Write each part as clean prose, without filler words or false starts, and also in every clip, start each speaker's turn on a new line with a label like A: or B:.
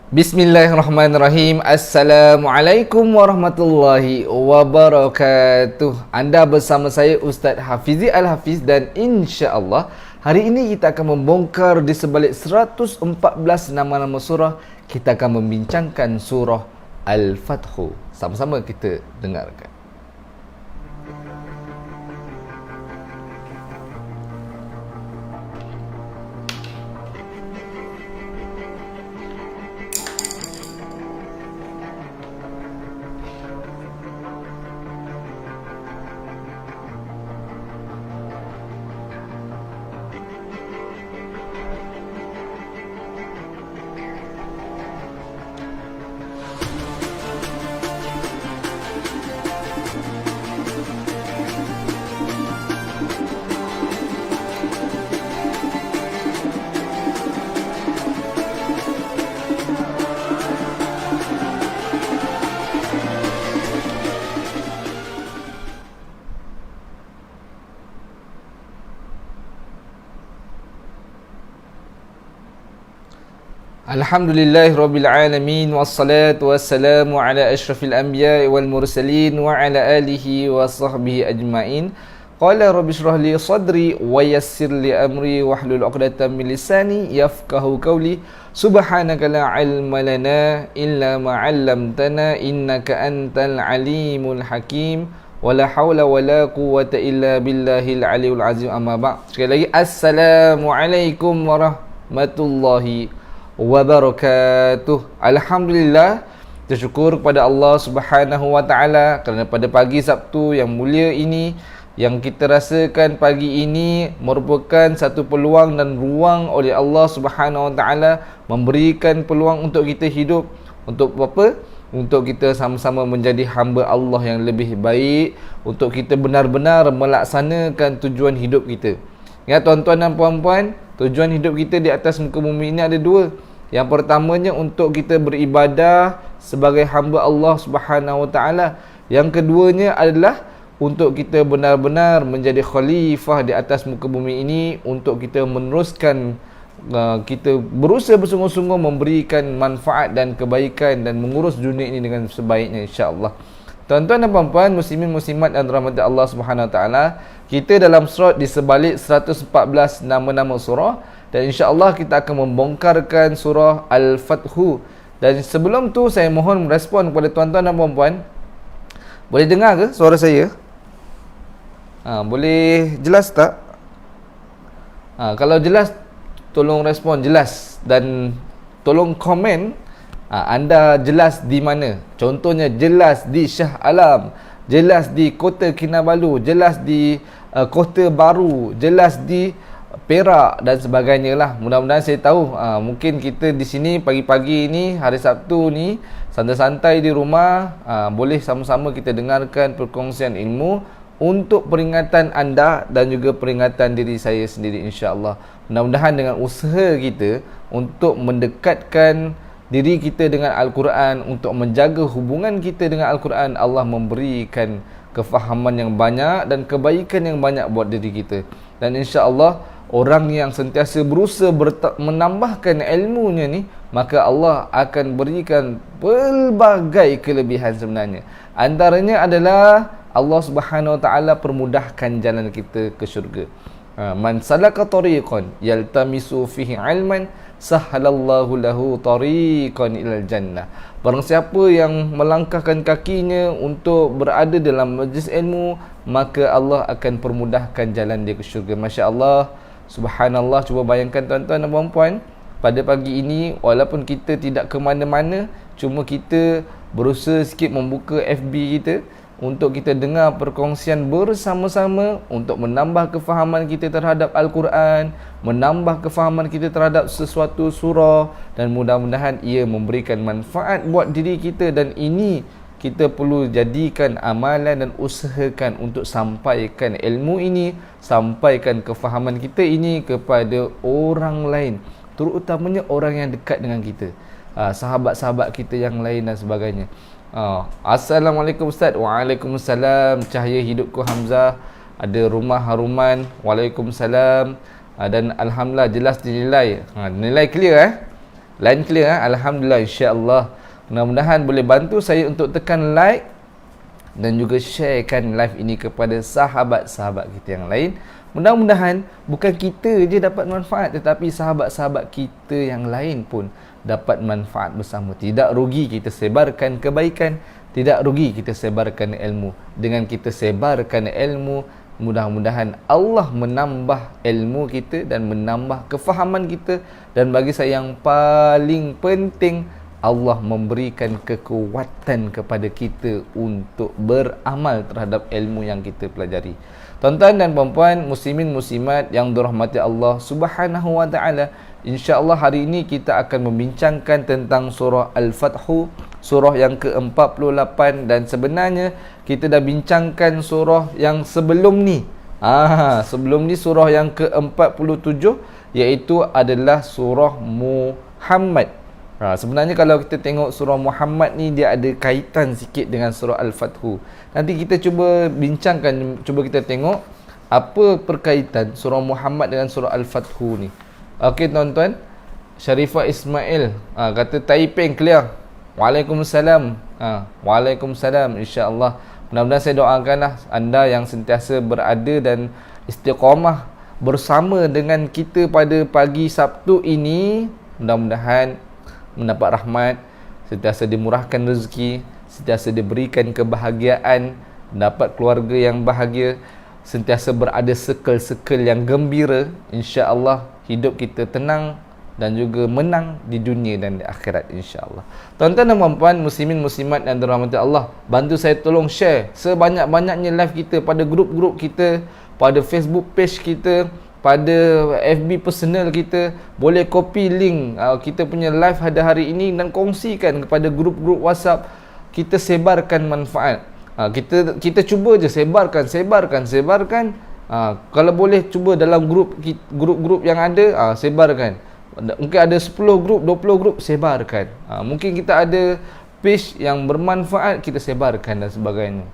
A: Bismillahirrahmanirrahim. Assalamualaikum warahmatullahi wabarakatuh. Anda bersama saya Ustaz Hafizi Al-Hafiz dan insya-Allah hari ini kita akan membongkar di sebalik 114 nama-nama surah. Kita akan membincangkan surah Al-Fathu. Sama-sama kita dengarkan. Alhamdulillahirrabbilalamin. Wassalatu wassalamu ala ashrafil anbiya wal mursalin wa ala alihi wa sahbihi ajma'in. Qala rabbi shrah li sadri wa yassir li amri wahlul 'uqdatam min lisani yafqahu qawli. Subhanaka la ilma lana illa ma 'allamtana innaka antal alimul hakim. Wala haula wala quwwata illa billahil aliyul azim. Amma ba'd. Sekali lagi assalamualaikum warahmatullahi wabarakatuh. Alhamdulillah, bersyukur kepada Allah Subhanahu wa taala kerana pada pagi Sabtu yang mulia ini, yang kita rasakan pagi ini merupakan satu peluang dan ruang oleh Allah Subhanahu wa taala memberikan peluang untuk kita hidup. Untuk apa? Untuk kita sama-sama menjadi hamba Allah yang lebih baik, untuk kita benar-benar melaksanakan tujuan hidup kita. Ya tuan-tuan dan puan-puan, tujuan hidup kita di atas muka bumi ini ada dua. Yang pertamanya untuk kita beribadah sebagai hamba Allah Subhanahu Wa Taala. Yang keduanya adalah untuk kita benar-benar menjadi khalifah di atas muka bumi ini, untuk kita meneruskan kita berusaha bersungguh-sungguh memberikan manfaat dan kebaikan dan mengurus dunia ini dengan sebaiknya, insya-Allah. Tuan-tuan dan puan-puan, muslimin muslimat dan rahmat Allah Subhanahu Wa Taala, kita dalam surat di sebalik 114 nama-nama surah, dan insya-Allah kita akan membongkarkan surah Al-Fathu. Dan sebelum tu saya mohon merespon kepada tuan-tuan dan puan-puan. Boleh dengar ke suara saya? Boleh jelas tak? Kalau jelas tolong respon jelas dan tolong komen anda jelas di mana. Contohnya jelas di Shah Alam, jelas di Kota Kinabalu, jelas di Kota Baru, jelas di Perak dan sebagainya lah. Mudah-mudahan saya tahu mungkin kita di sini pagi-pagi ni, hari Sabtu ni, santai-santai di rumah, boleh sama-sama kita dengarkan perkongsian ilmu untuk peringatan anda dan juga peringatan diri saya sendiri, insya-Allah. Mudah-mudahan dengan usaha kita untuk mendekatkan diri kita dengan Al-Quran, untuk menjaga hubungan kita dengan Al-Quran, Allah memberikan kefahaman yang banyak dan kebaikan yang banyak buat diri kita. Dan insya-Allah orang yang sentiasa berusaha menambahkan ilmunya ni, maka Allah akan berikan pelbagai kelebihan sebenarnya. Antaranya adalah Allah Subhanahu Wa Taala permudahkan jalan kita ke syurga. Man salaka tariqan yaltamisu fihi ilman sahhalallahu lahu tariqan ilal jannah. Barang siapa yang melangkahkan kakinya untuk berada dalam majlis ilmu, maka Allah akan permudahkan jalan dia ke syurga. Masya-Allah, subhanallah. Cuba bayangkan tuan-tuan dan puan-puan, pada pagi ini walaupun kita tidak ke mana-mana, cuma kita berusaha sikit membuka FB kita untuk kita dengar perkongsian bersama-sama, untuk menambah kefahaman kita terhadap Al-Quran, menambah kefahaman kita terhadap sesuatu surah, dan mudah-mudahan ia memberikan manfaat buat diri kita. Dan ini kita perlu jadikan amalan dan usahakan untuk sampaikan ilmu ini, sampaikan kefahaman kita ini kepada orang lain, terutamanya orang yang dekat dengan kita, sahabat-sahabat kita yang lain dan sebagainya. Assalamualaikum Ustaz. Waalaikumsalam. Cahaya hidupku Hamzah. Ada rumah haruman. Waalaikumsalam. Dan Alhamdulillah jelas dinilai. Nilai clear Line clear? Alhamdulillah, insya-Allah. Mudah-mudahan boleh bantu saya untuk tekan like dan juga sharekan live ini kepada sahabat-sahabat kita yang lain. Mudah-mudahan bukan kita je dapat manfaat, tetapi sahabat-sahabat kita yang lain pun dapat manfaat bersama. Tidak rugi kita sebarkan kebaikan, tidak rugi kita sebarkan ilmu. Dengan kita sebarkan ilmu, mudah-mudahan Allah menambah ilmu kita dan menambah kefahaman kita, dan bagi saya yang paling penting, Allah memberikan kekuatan kepada kita untuk beramal terhadap ilmu yang kita pelajari. Tuan-tuan dan puan-puan, muslimin muslimat yang dirahmati Allah Subhanahu wa taala, insya-Allah hari ini kita akan membincangkan tentang surah Al-Fathu, surah yang ke-48, dan sebenarnya kita dah bincangkan surah yang sebelum ni. Sebelum ni surah yang ke-47, iaitu adalah surah Muhammad. Sebenarnya kalau kita tengok surah Muhammad ni, dia ada kaitan sikit dengan surah Al-Fathu. Nanti kita cuba bincangkan, cuba kita tengok apa perkaitan surah Muhammad dengan surah Al-Fathu ni. Okey tuan-tuan, Sharifah Ismail kata Taiping clear. Waalaikumsalam. Waalaikumsalam, insya-Allah. Mudah-mudahan saya doakanlah anda yang sentiasa berada dan istiqamah bersama dengan kita pada pagi Sabtu ini. Mudah-mudahan mendapat rahmat, sentiasa dimurahkan rezeki, sentiasa diberikan kebahagiaan, dapat keluarga yang bahagia, sentiasa berada circle-circle yang gembira. Insya-Allah hidup kita tenang dan juga menang di dunia dan di akhirat, insya-Allah. Tuan-tuan dan puan-puan, muslimin muslimat yang dirahmati Allah, bantu saya tolong share sebanyak-banyaknya live kita pada grup-grup kita, pada Facebook page kita, pada FB personal kita. Boleh copy link kita punya live pada hari ini dan kongsikan kepada grup-grup WhatsApp. Kita sebarkan manfaat. Kita cuba je sebarkan. Kalau boleh cuba dalam grup-grup yang ada, sebarkan. Mungkin ada 10 grup, 20 grup, sebarkan. Mungkin kita ada page yang bermanfaat, kita sebarkan dan sebagainya.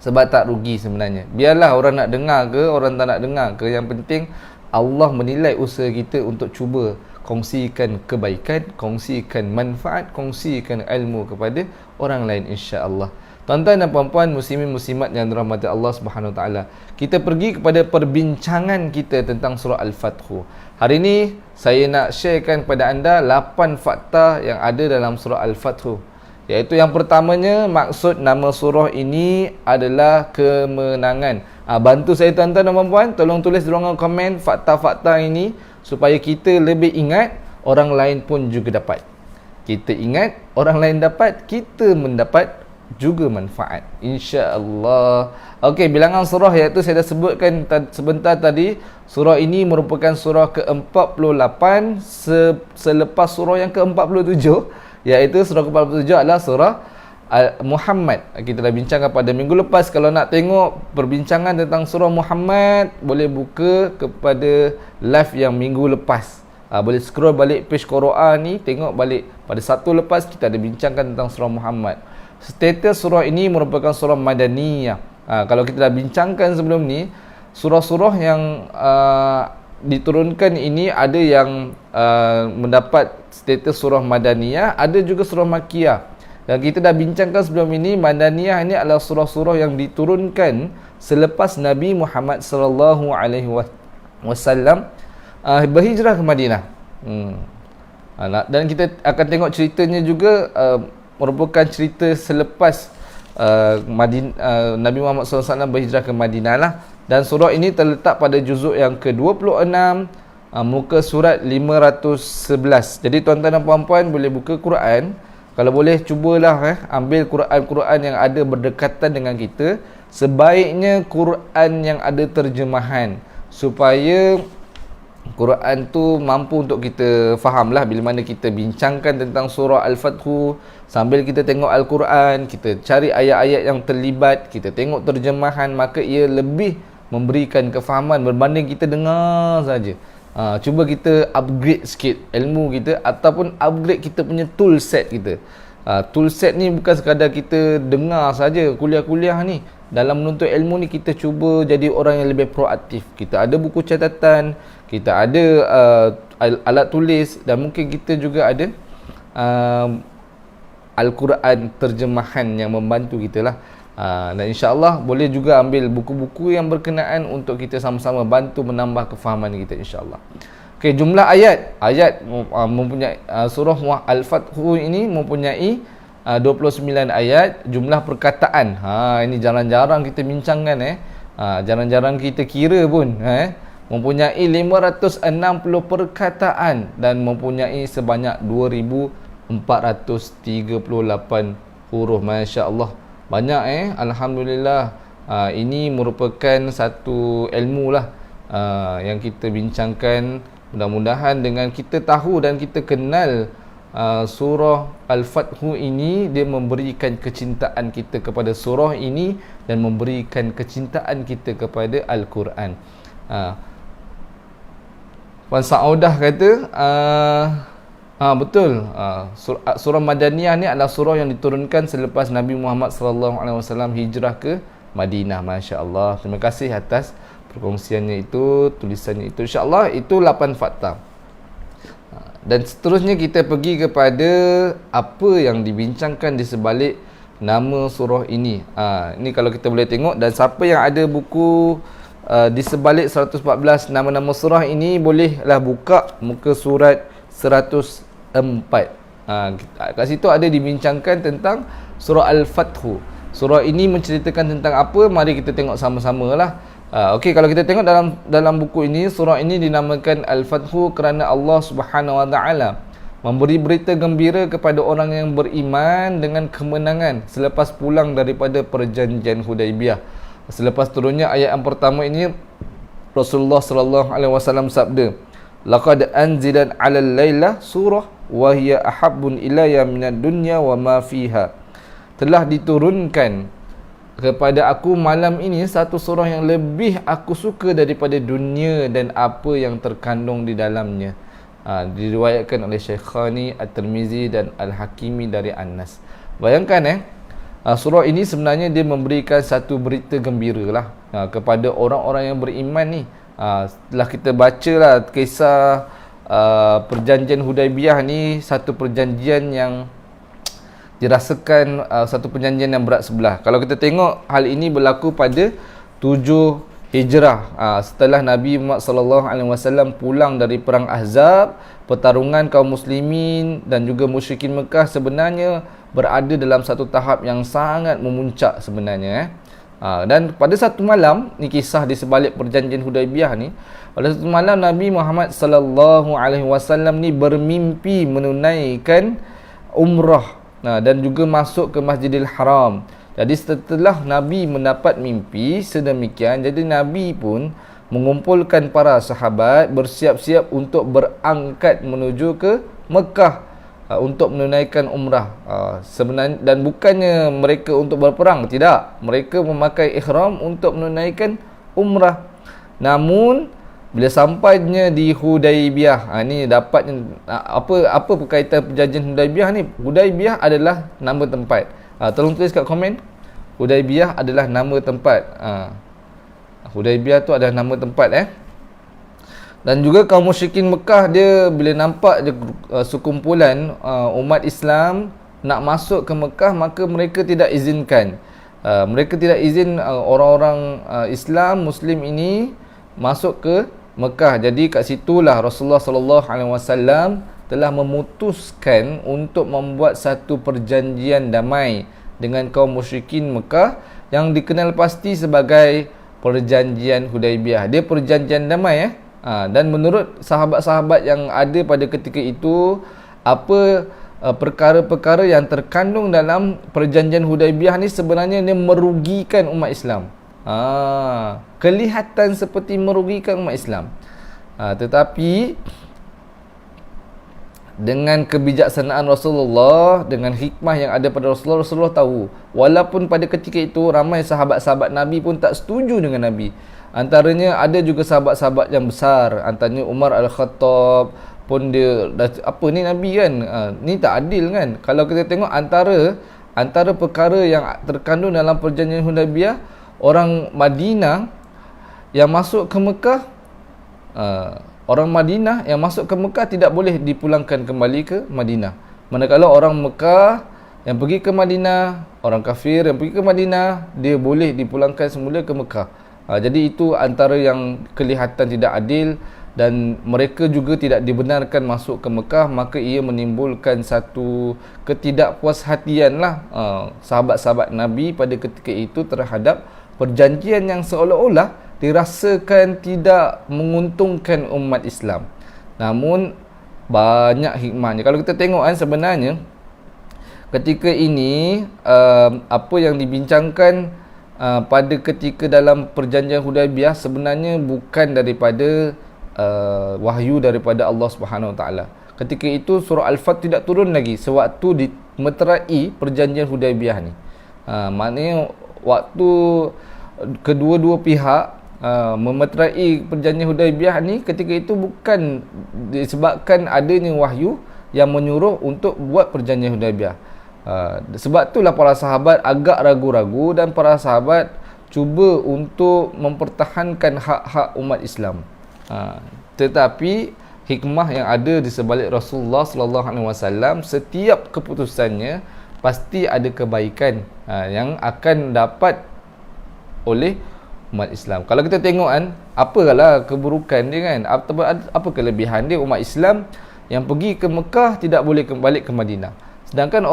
A: Sebab tak rugi sebenarnya. Biarlah orang nak dengar ke, orang tak nak dengar ke, yang penting Allah menilai usaha kita untuk cuba kongsikan kebaikan, kongsikan manfaat, kongsikan ilmu kepada orang lain, insya-Allah. Tuan-tuan dan puan-puan, muslimin muslimat yang dirahmati Allah Subhanahu wa taala, kita pergi kepada perbincangan kita tentang surah Al-Fathu. Hari ini saya nak sharekan kepada anda 8 fakta yang ada dalam surah Al-Fathu. Iaitu yang pertamanya, maksud nama surah ini adalah kemenangan. Bantu saya tuan-tuan dan puan-puan, tolong tulis di ruangan komen fakta-fakta ini supaya kita lebih ingat, orang lain pun juga dapat. Kita ingat, orang lain dapat, kita mendapat juga manfaat, insya-Allah. Okey, bilangan surah iaitu saya dah sebutkan sebentar tadi. Surah ini merupakan surah ke-48 selepas surah yang ke-47, iaitu surah ke-47 adalah surah Muhammad. Kita dah bincangkan pada minggu lepas. Kalau nak tengok perbincangan tentang surah Muhammad, boleh buka kepada live yang minggu lepas. Boleh scroll balik page Quran ni, tengok balik pada Sabtu lepas kita ada bincangkan tentang surah Muhammad. Status surah ini merupakan surah Madaniyah. Kalau kita dah bincangkan sebelum ni, surah-surah yang diturunkan ini ada yang mendapat status surah Madaniyah, ada juga surah Makkiyah. Dan kita dah bincangkan sebelum ini, Madaniyah ini adalah surah-surah yang diturunkan selepas Nabi Muhammad sallallahu alaihi wasallam berhijrah ke Madinah. Dan kita akan tengok ceritanya juga, merupakan cerita selepas Nabi Muhammad SAW berhijrah ke Madinah lah. Dan surah ini terletak pada juzuk yang ke-26, muka surat 511. Jadi tuan-tuan dan puan-puan boleh buka Quran. Kalau boleh cubalah ambil Quran-Quran yang ada berdekatan dengan kita. Sebaiknya Quran yang ada terjemahan, supaya Quran tu mampu untuk kita fahamlah bila mana kita bincangkan tentang surah Al-Fathu. Sambil kita tengok Al-Quran, kita cari ayat-ayat yang terlibat, kita tengok terjemahan, maka ia lebih memberikan kefahaman berbanding kita dengar saja. Cuba kita upgrade sikit ilmu kita, ataupun upgrade kita punya tool set kita. Tool set ni bukan sekadar kita dengar saja kuliah-kuliah ni. Dalam menuntut ilmu ni, kita cuba jadi orang yang lebih proaktif. Kita ada buku catatan, kita ada alat tulis, dan mungkin kita juga ada Al-Quran terjemahan yang membantu kita lah. Dan insyaAllah boleh juga ambil buku-buku yang berkenaan untuk kita sama-sama bantu menambah kefahaman kita, insyaAllah. Okay, jumlah ayat mempunyai surah Al-Fathu ini mempunyai 29 ayat. Jumlah perkataan, ini jarang-jarang kita bincangkan, jarang-jarang kita kira pun, mempunyai 560 perkataan dan mempunyai sebanyak 2438 huruf. Masya Allah, banyak. Alhamdulillah. Ini merupakan satu ilmu lah yang kita bincangkan. Mudah-mudahan dengan kita tahu dan kita kenal surah Al-Fathu ini, dia memberikan kecintaan kita kepada surah ini dan memberikan kecintaan kita kepada Al-Quran. Puan Saudah kata betul, surah Madaniyah ni adalah surah yang diturunkan selepas Nabi Muhammad SAW hijrah ke Madinah. Masya Allah. Terima kasih atas perkongsiannya itu, tulisannya itu. InsyaAllah itu 8 fakta. Dan seterusnya kita pergi kepada apa yang dibincangkan di sebalik nama surah ini. Ini kalau kita boleh tengok, dan siapa yang ada buku di sebalik 114 nama-nama surah ini, bolehlah buka muka surat 104. Kat situ ada dibincangkan tentang surah Al-Fathu. Surah ini menceritakan tentang apa? Mari kita tengok sama-sama lah. Okey, kalau kita tengok dalam buku ini, surah ini dinamakan Al-Fathu kerana Allah Subhanahu Wa Taala memberi berita gembira kepada orang yang beriman dengan kemenangan selepas pulang daripada perjanjian Hudaibiyah. Selepas turunnya ayat yang pertama ini, Rasulullah sallallahu alaihi wasallam sabda, "Laqad anzilat 'alal laila surah wa hiya ahabbun ilayya minad dunya wa ma fiha." Telah diturunkan kepada aku malam ini satu surah yang lebih aku suka daripada dunia dan apa yang terkandung di dalamnya. Diriwayatkan oleh Syekhani, At-Tirmizi dan Al-Hakimi dari Anas. Bayangkan surah ini sebenarnya dia memberikan satu berita gembira lah kepada orang-orang yang beriman ni. Setelah kita baca lah kisah perjanjian Hudaibiyah ni, satu perjanjian yang dirasakan satu perjanjian yang berat sebelah. Kalau kita tengok, hal ini berlaku pada 7 Hijrah, setelah Nabi Muhammad SAW pulang dari perang Ahzab. Pertarungan kaum muslimin dan juga musyrikin Mekah sebenarnya berada dalam satu tahap yang sangat memuncak sebenarnya. Dan pada satu malam, ni kisah di sebalik perjanjian Hudaibiyah ni, pada satu malam Nabi Muhammad SAW ni bermimpi menunaikan umrah dan juga masuk ke Masjidil Haram. Jadi setelah Nabi mendapat mimpi sedemikian, jadi Nabi pun mengumpulkan para sahabat bersiap-siap untuk berangkat menuju ke Mekah untuk menunaikan umrah. Sebenarnya, dan bukannya mereka untuk berperang, tidak. Mereka memakai ihram untuk menunaikan umrah. Namun bila sampainya di Hudaibiyah, ni dapatnya apa berkaitan perjanjian Hudaibiyah ni? Hudaibiyah adalah nama tempat. Tolong tulis kat komen. Hudaibiyah adalah nama tempat. Hudaibiyah tu adalah nama tempat. Dan juga kaum musyrikin Mekah, dia bila nampak sekumpulan umat Islam nak masuk ke Mekah, maka mereka tidak izinkan. Mereka tidak izin orang-orang Islam Muslim ini masuk ke Mekah. Jadi kat situlah Rasulullah sallallahu alaihi wasallam telah memutuskan untuk membuat satu perjanjian damai dengan kaum musyrikin Mekah yang dikenal pasti sebagai perjanjian Hudaibiyah. Dia perjanjian damai dan menurut sahabat-sahabat yang ada pada ketika itu, apa perkara-perkara yang terkandung dalam perjanjian Hudaibiyah ni sebenarnya dia merugikan umat Islam. Kelihatan seperti merugikan umat Islam. Tetapi dengan kebijaksanaan Rasulullah, dengan hikmah yang ada pada Rasulullah, Rasulullah tahu, walaupun pada ketika itu ramai sahabat-sahabat Nabi pun tak setuju dengan Nabi. Antaranya ada juga sahabat-sahabat yang besar, antaranya Umar Al-Khattab pun dia apa ni Nabi kan, ni tak adil kan. Kalau kita tengok antara perkara yang terkandung dalam perjanjian Hudaibiyah, orang Madinah yang masuk ke Mekah orang Madinah yang masuk ke Mekah tidak boleh dipulangkan kembali ke Madinah. Manakala orang Mekah yang pergi ke Madinah, orang kafir yang pergi ke Madinah, dia boleh dipulangkan semula ke Mekah. Jadi itu antara yang kelihatan tidak adil, dan mereka juga tidak dibenarkan masuk ke Mekah, maka ia menimbulkan satu ketidakpuashatian lah sahabat-sahabat Nabi pada ketika itu terhadap perjanjian yang seolah-olah dirasakan tidak menguntungkan umat Islam. Namun banyak hikmahnya. Kalau kita tengok kan, sebenarnya ketika ini apa yang dibincangkan pada ketika dalam perjanjian Hudaibiyah sebenarnya bukan daripada wahyu daripada Allah Subhanahu Wa Taala. Ketika itu surah Al-Fat tidak turun lagi sewaktu dimeterai perjanjian Hudaibiyah ni. Maknanya waktu kedua-dua pihak memeterai perjanjian Hudaibiyah ni, ketika itu bukan disebabkan adanya wahyu yang menyuruh untuk buat perjanjian Hudaibiyah. Sebab itulah para sahabat agak ragu-ragu dan para sahabat cuba untuk mempertahankan hak-hak umat Islam. Tetapi hikmah yang ada di sebalik Rasulullah sallallahu alaihi wasallam, setiap keputusannya pasti ada kebaikan yang akan dapat oleh umat Islam. Kalau kita tengok kan, apalah keburukan dia kan, apa kelebihan dia umat Islam yang pergi ke Mekah tidak boleh kembali ke Madinah, sedangkan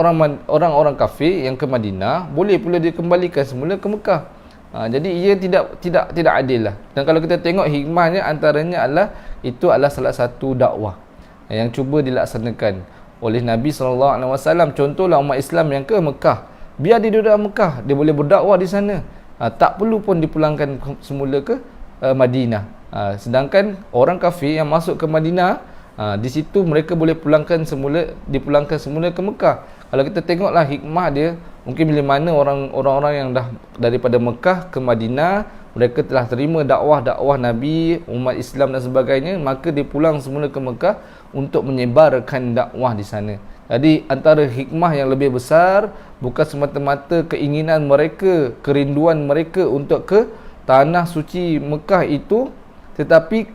A: orang-orang kafir yang ke Madinah boleh pula dikembalikan semula ke Mekah. Jadi ia tidak adil lah. Dan kalau kita tengok hikmahnya, antaranya adalah salah satu dakwah yang cuba dilaksanakan oleh Nabi SAW. Contohlah umat Islam yang ke Mekah, biar dia duduk dalam Mekah, dia boleh berdakwah di sana, tak perlu pun dipulangkan semula ke Madinah. Sedangkan orang kafir yang masuk ke Madinah, di situ mereka boleh dipulangkan semula ke Mekah. Kalau kita tengoklah hikmah dia, mungkin bila mana orang-orang yang dah daripada Mekah ke Madinah, mereka telah terima dakwah Nabi, umat Islam dan sebagainya, maka dia pulang semula ke Mekah untuk menyebarkan dakwah di sana. Jadi antara hikmah yang lebih besar bukan semata-mata keinginan mereka, kerinduan mereka untuk ke tanah suci Mekah itu, tetapi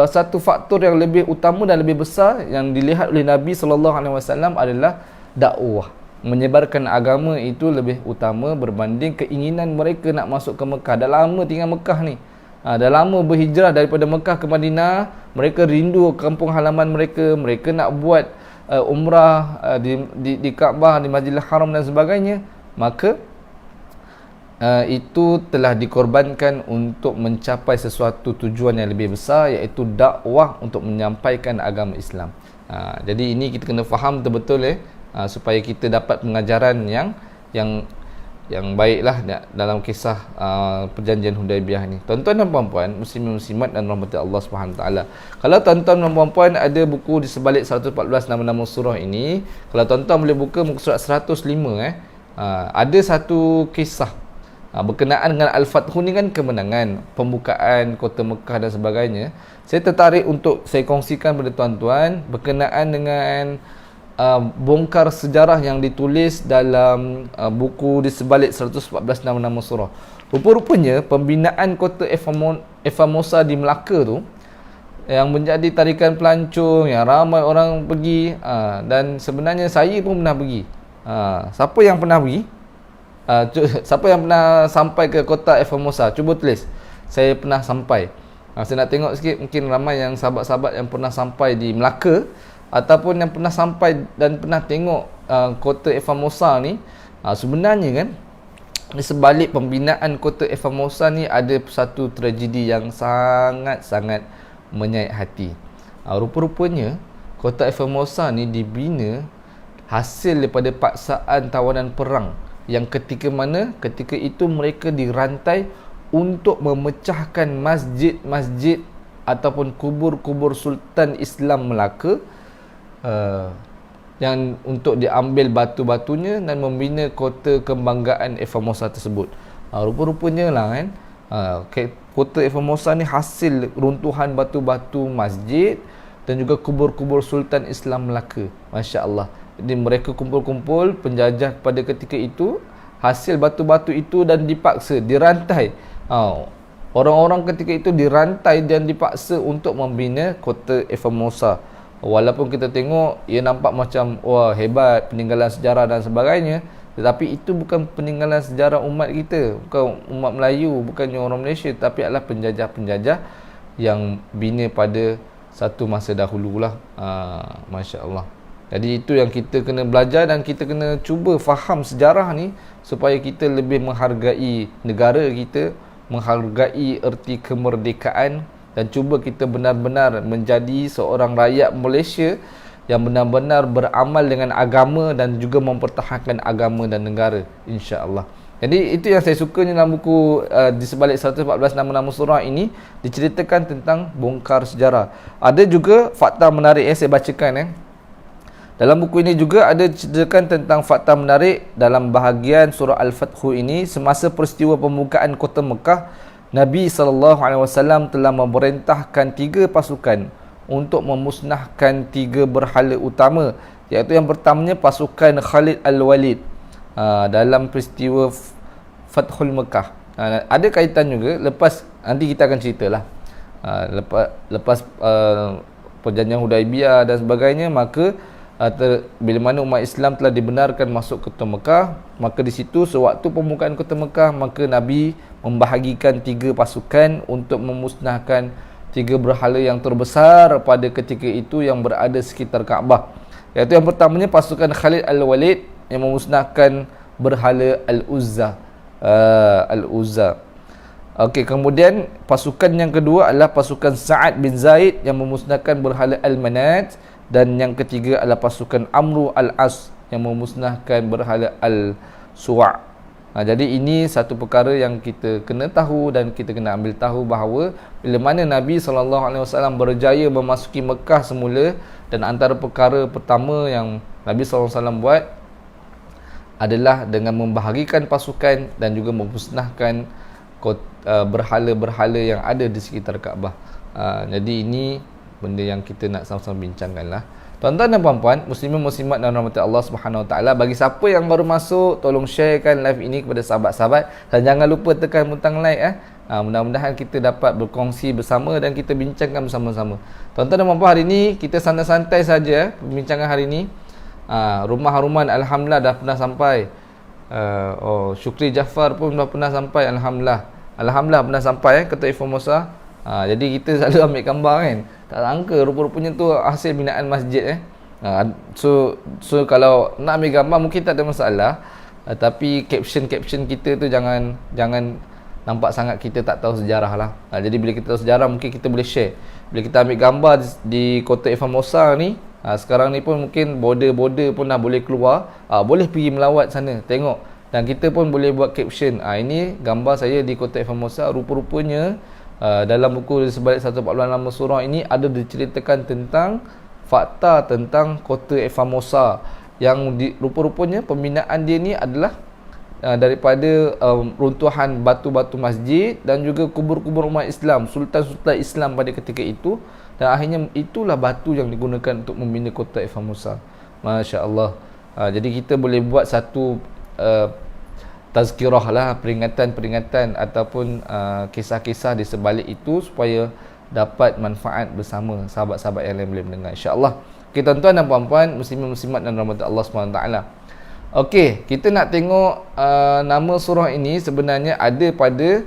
A: satu faktor yang lebih utama dan lebih besar yang dilihat oleh Nabi SAW adalah dakwah. Menyebarkan agama itu lebih utama berbanding keinginan mereka nak masuk ke Mekah. Dah lama tinggal Mekah ni, dah lama berhijrah daripada Mekah ke Madinah, mereka rindu kampung halaman mereka, mereka nak buat umrah di Kaabah, di Masjidil Haram dan sebagainya. Maka itu telah dikorbankan untuk mencapai sesuatu tujuan yang lebih besar, iaitu dakwah untuk menyampaikan agama Islam. Jadi ini kita kena faham betul-betul supaya kita dapat pengajaran yang baiklah dalam kisah perjanjian Hudaibiyah ni. Tuan-tuan dan puan-puan, muslimin muslimat dan rahmati Allah Subhanahu taala. Kalau tuan-tuan dan puan-puan ada buku di sebalik 114 nama-nama surah ini, kalau tuan-tuan boleh buka muka surat 105, ada satu kisah berkenaan dengan Al-Fathu ni kan, kemenangan, pembukaan kota Mekah dan sebagainya. Saya tertarik untuk saya kongsikan pada tuan-tuan berkenaan dengan bongkar sejarah yang ditulis dalam buku di sebalik 114 nama-nama surah. Rupa-rupanya pembinaan kota Efamosa di Melaka tu yang menjadi tarikan pelancong, yang ramai orang pergi, dan sebenarnya saya pun pernah pergi. Siapa yang pernah pergi? Siapa yang pernah sampai ke kota Efamosa? Cuba tulis, saya pernah sampai. Saya nak tengok sikit, mungkin ramai yang sahabat-sahabat yang pernah sampai di Melaka ataupun yang pernah sampai dan pernah tengok kota Efamosa ni. Sebenarnya kan, di sebalik pembinaan kota Efamosa ni ada satu tragedi yang sangat-sangat menyayat hati. Rupa-rupanya kota Efamosa ni dibina hasil daripada paksaan tawanan perang, yang ketika itu mereka dirantai untuk memecahkan masjid-masjid ataupun kubur-kubur Sultan Islam Melaka, yang untuk diambil batu-batunya dan membina kota kebanggaan Efamosa tersebut. Rupa-rupanya lah kan, kota Efamosa ni hasil runtuhan batu-batu masjid dan juga kubur-kubur Sultan Islam Melaka. Masya Allah. Jadi mereka kumpul-kumpul, penjajah pada ketika itu, hasil batu-batu itu, dan dipaksa, dirantai Orang-orang ketika itu dirantai dan dipaksa untuk membina kota Formosa. Walaupun kita tengok ia nampak macam wah hebat, peninggalan sejarah dan sebagainya, tetapi itu bukan peninggalan sejarah umat kita, bukan umat Melayu, bukannya orang Malaysia, tapi adalah penjajah-penjajah yang bina pada satu masa dahululah. Masya Allah. Jadi itu yang kita kena belajar dan kita kena cuba faham sejarah ni supaya kita lebih menghargai negara kita, menghargai erti kemerdekaan dan cuba kita benar-benar menjadi seorang rakyat Malaysia yang benar-benar beramal dengan agama dan juga mempertahankan agama dan negara, insya-Allah. Jadi itu yang saya suka ni dalam buku di sebalik 114 nama-nama surah ini diceritakan tentang bongkar sejarah. Ada juga fakta menarik yang saya bacakan. Dalam buku ini juga ada ceritakan tentang fakta menarik dalam bahagian surah Al-Fathu ini. Semasa peristiwa pembukaan kota Mekah, Nabi SAW telah memerintahkan 3 pasukan untuk memusnahkan 3 berhala utama, iaitu yang pertamanya pasukan Khalid Al-Walid dalam peristiwa Fathul Mekah. Ada kaitan juga, lepas nanti kita akan ceritalah. Lepas perjanjian Hudaibiyah dan sebagainya, maka bila mana umat Islam telah dibenarkan masuk kota Mekah, maka di situ sewaktu pembukaan kota Mekah, maka Nabi membahagikan 3 pasukan untuk memusnahkan 3 berhala yang terbesar pada ketika itu yang berada sekitar Kaabah. Iaitu yang pertamanya pasukan Khalid Al-Walid yang memusnahkan berhala Al-Uzza. Okey, kemudian pasukan yang kedua adalah pasukan Sa'ad bin Zaid yang memusnahkan berhala Al-Manat, dan yang ketiga adalah pasukan Amru Al-As yang memusnahkan berhala Al-Suwa'. Jadi ini satu perkara yang kita kena tahu dan kita kena ambil tahu bahawa bila mana Nabi SAW berjaya memasuki Mekah semula, dan antara perkara pertama yang Nabi SAW buat adalah dengan membahagikan pasukan dan juga memusnahkan berhala-berhala yang ada di sekitar Kaabah. Jadi ini benda yang kita nak sama-sama bincangkan lah. Tuan-tuan dan puan-puan, muslimin muslimat dan rahmat Allah Subhanahu Wa Taala, bagi siapa yang baru masuk, tolong sharekan live ini kepada sahabat-sahabat dan jangan lupa tekan butang like. Mudah-mudahan kita dapat berkongsi bersama dan kita bincangkan bersama-sama. Tuan-tuan dan puan-puan, hari ini kita santai-santai saja perbincangan hari ini. Rumah haruman alhamdulillah dah pernah sampai. Syukri Jaafar pun dah pernah sampai, alhamdulillah pernah sampai ke Taif Formosa. Jadi kita selalu ambil gambar kan. Tak sangka rupa-rupanya tu hasil binaan masjid. So kalau nak ambil gambar mungkin tak ada masalah. Tapi caption kita tu jangan nampak sangat kita tak tahu sejarah lah. Jadi bila kita tahu sejarah mungkin kita boleh share. Bila kita ambil gambar di kota Formosa ni, sekarang ni pun mungkin border pun dah boleh keluar. Boleh pergi melawat sana, tengok. Dan kita pun boleh buat caption. Ini gambar saya di kota Formosa. Rupa-rupanya dalam buku sebalik 146 surah ini ada diceritakan tentang fakta tentang kota Formosa yang rupa-rupanya pembinaan dia ni adalah daripada runtuhan batu-batu masjid dan juga kubur-kubur umat Islam, sultan-sultan Islam pada ketika itu, dan akhirnya itulah batu yang digunakan untuk membina kota Formosa. Masya Allah. Jadi kita boleh buat satu tazkirah lah, peringatan-peringatan ataupun kisah-kisah di sebalik itu supaya dapat manfaat bersama sahabat-sahabat yang lain boleh mendengar, insya-Allah. Okey tuan-tuan dan puan-puan, muslimin muslimat dan rahmat Allah SWT. Okey, kita nak tengok nama surah ini sebenarnya ada pada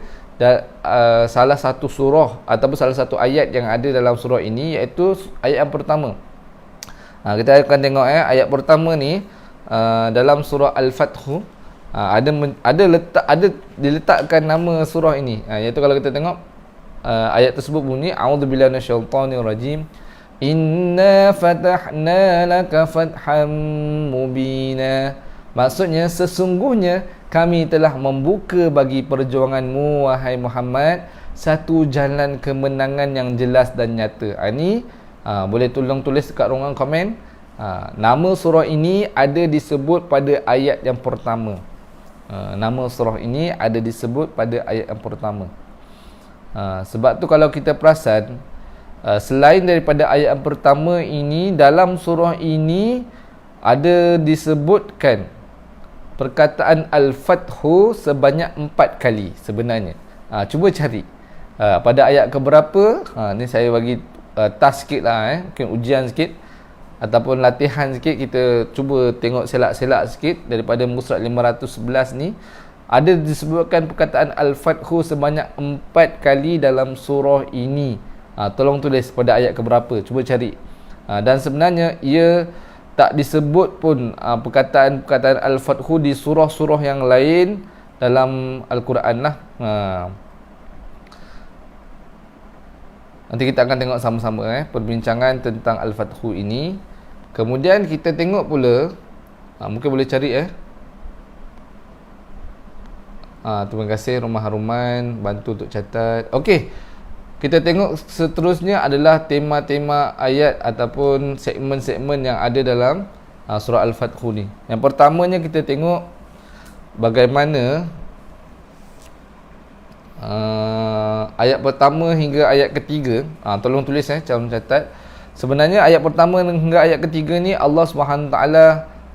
A: salah satu surah ataupun salah satu ayat yang ada dalam surah ini, iaitu ayat yang pertama. Kita akan tengok ayat pertama ni dalam surah Al-Fathu. Ada diletakkan nama surah ini, iaitu kalau kita tengok ayat tersebut bunyi a'udzubillahi minasyaitonirrajim, inna fatahna laka fatham mubina. Maksudnya sesungguhnya kami telah membuka bagi perjuanganmu wahai Muhammad satu jalan kemenangan yang jelas dan nyata. Ini boleh tolong tulis dekat ruangan komen. Nama surah ini ada disebut pada ayat yang pertama. Nama surah ini ada disebut pada ayat yang pertama. Sebab tu kalau kita perasan, selain daripada ayat yang pertama ini, dalam surah ini ada disebutkan perkataan Al-Fathu sebanyak 4 kali sebenarnya. Cuba cari. pada ayat keberapa, ni saya bagi task sikit lah, mungkin ujian sikit ataupun latihan sikit. Kita cuba tengok selak-selak sikit daripada muka surat 511 ni. Ada disebutkan perkataan Al-Fathu sebanyak 4 kali dalam surah ini. Tolong tulis pada ayat keberapa, cuba cari. Dan sebenarnya ia tak disebut pun perkataan-perkataan Al-Fathu di surah-surah yang lain dalam Al-Quran lah. Nanti kita akan tengok sama-sama perbincangan tentang Al-Fathu ini. Kemudian kita tengok pula, mungkin boleh cari terima kasih Rumah Haruman bantu untuk catat. Okey, kita tengok seterusnya adalah tema-tema ayat ataupun segmen-segmen yang ada dalam surah Al-Fathu ni. Yang pertamanya kita tengok bagaimana ayat pertama hingga ayat ketiga. Tolong tulis calon catat. Sebenarnya ayat pertama hingga ayat ketiga ni Allah SWT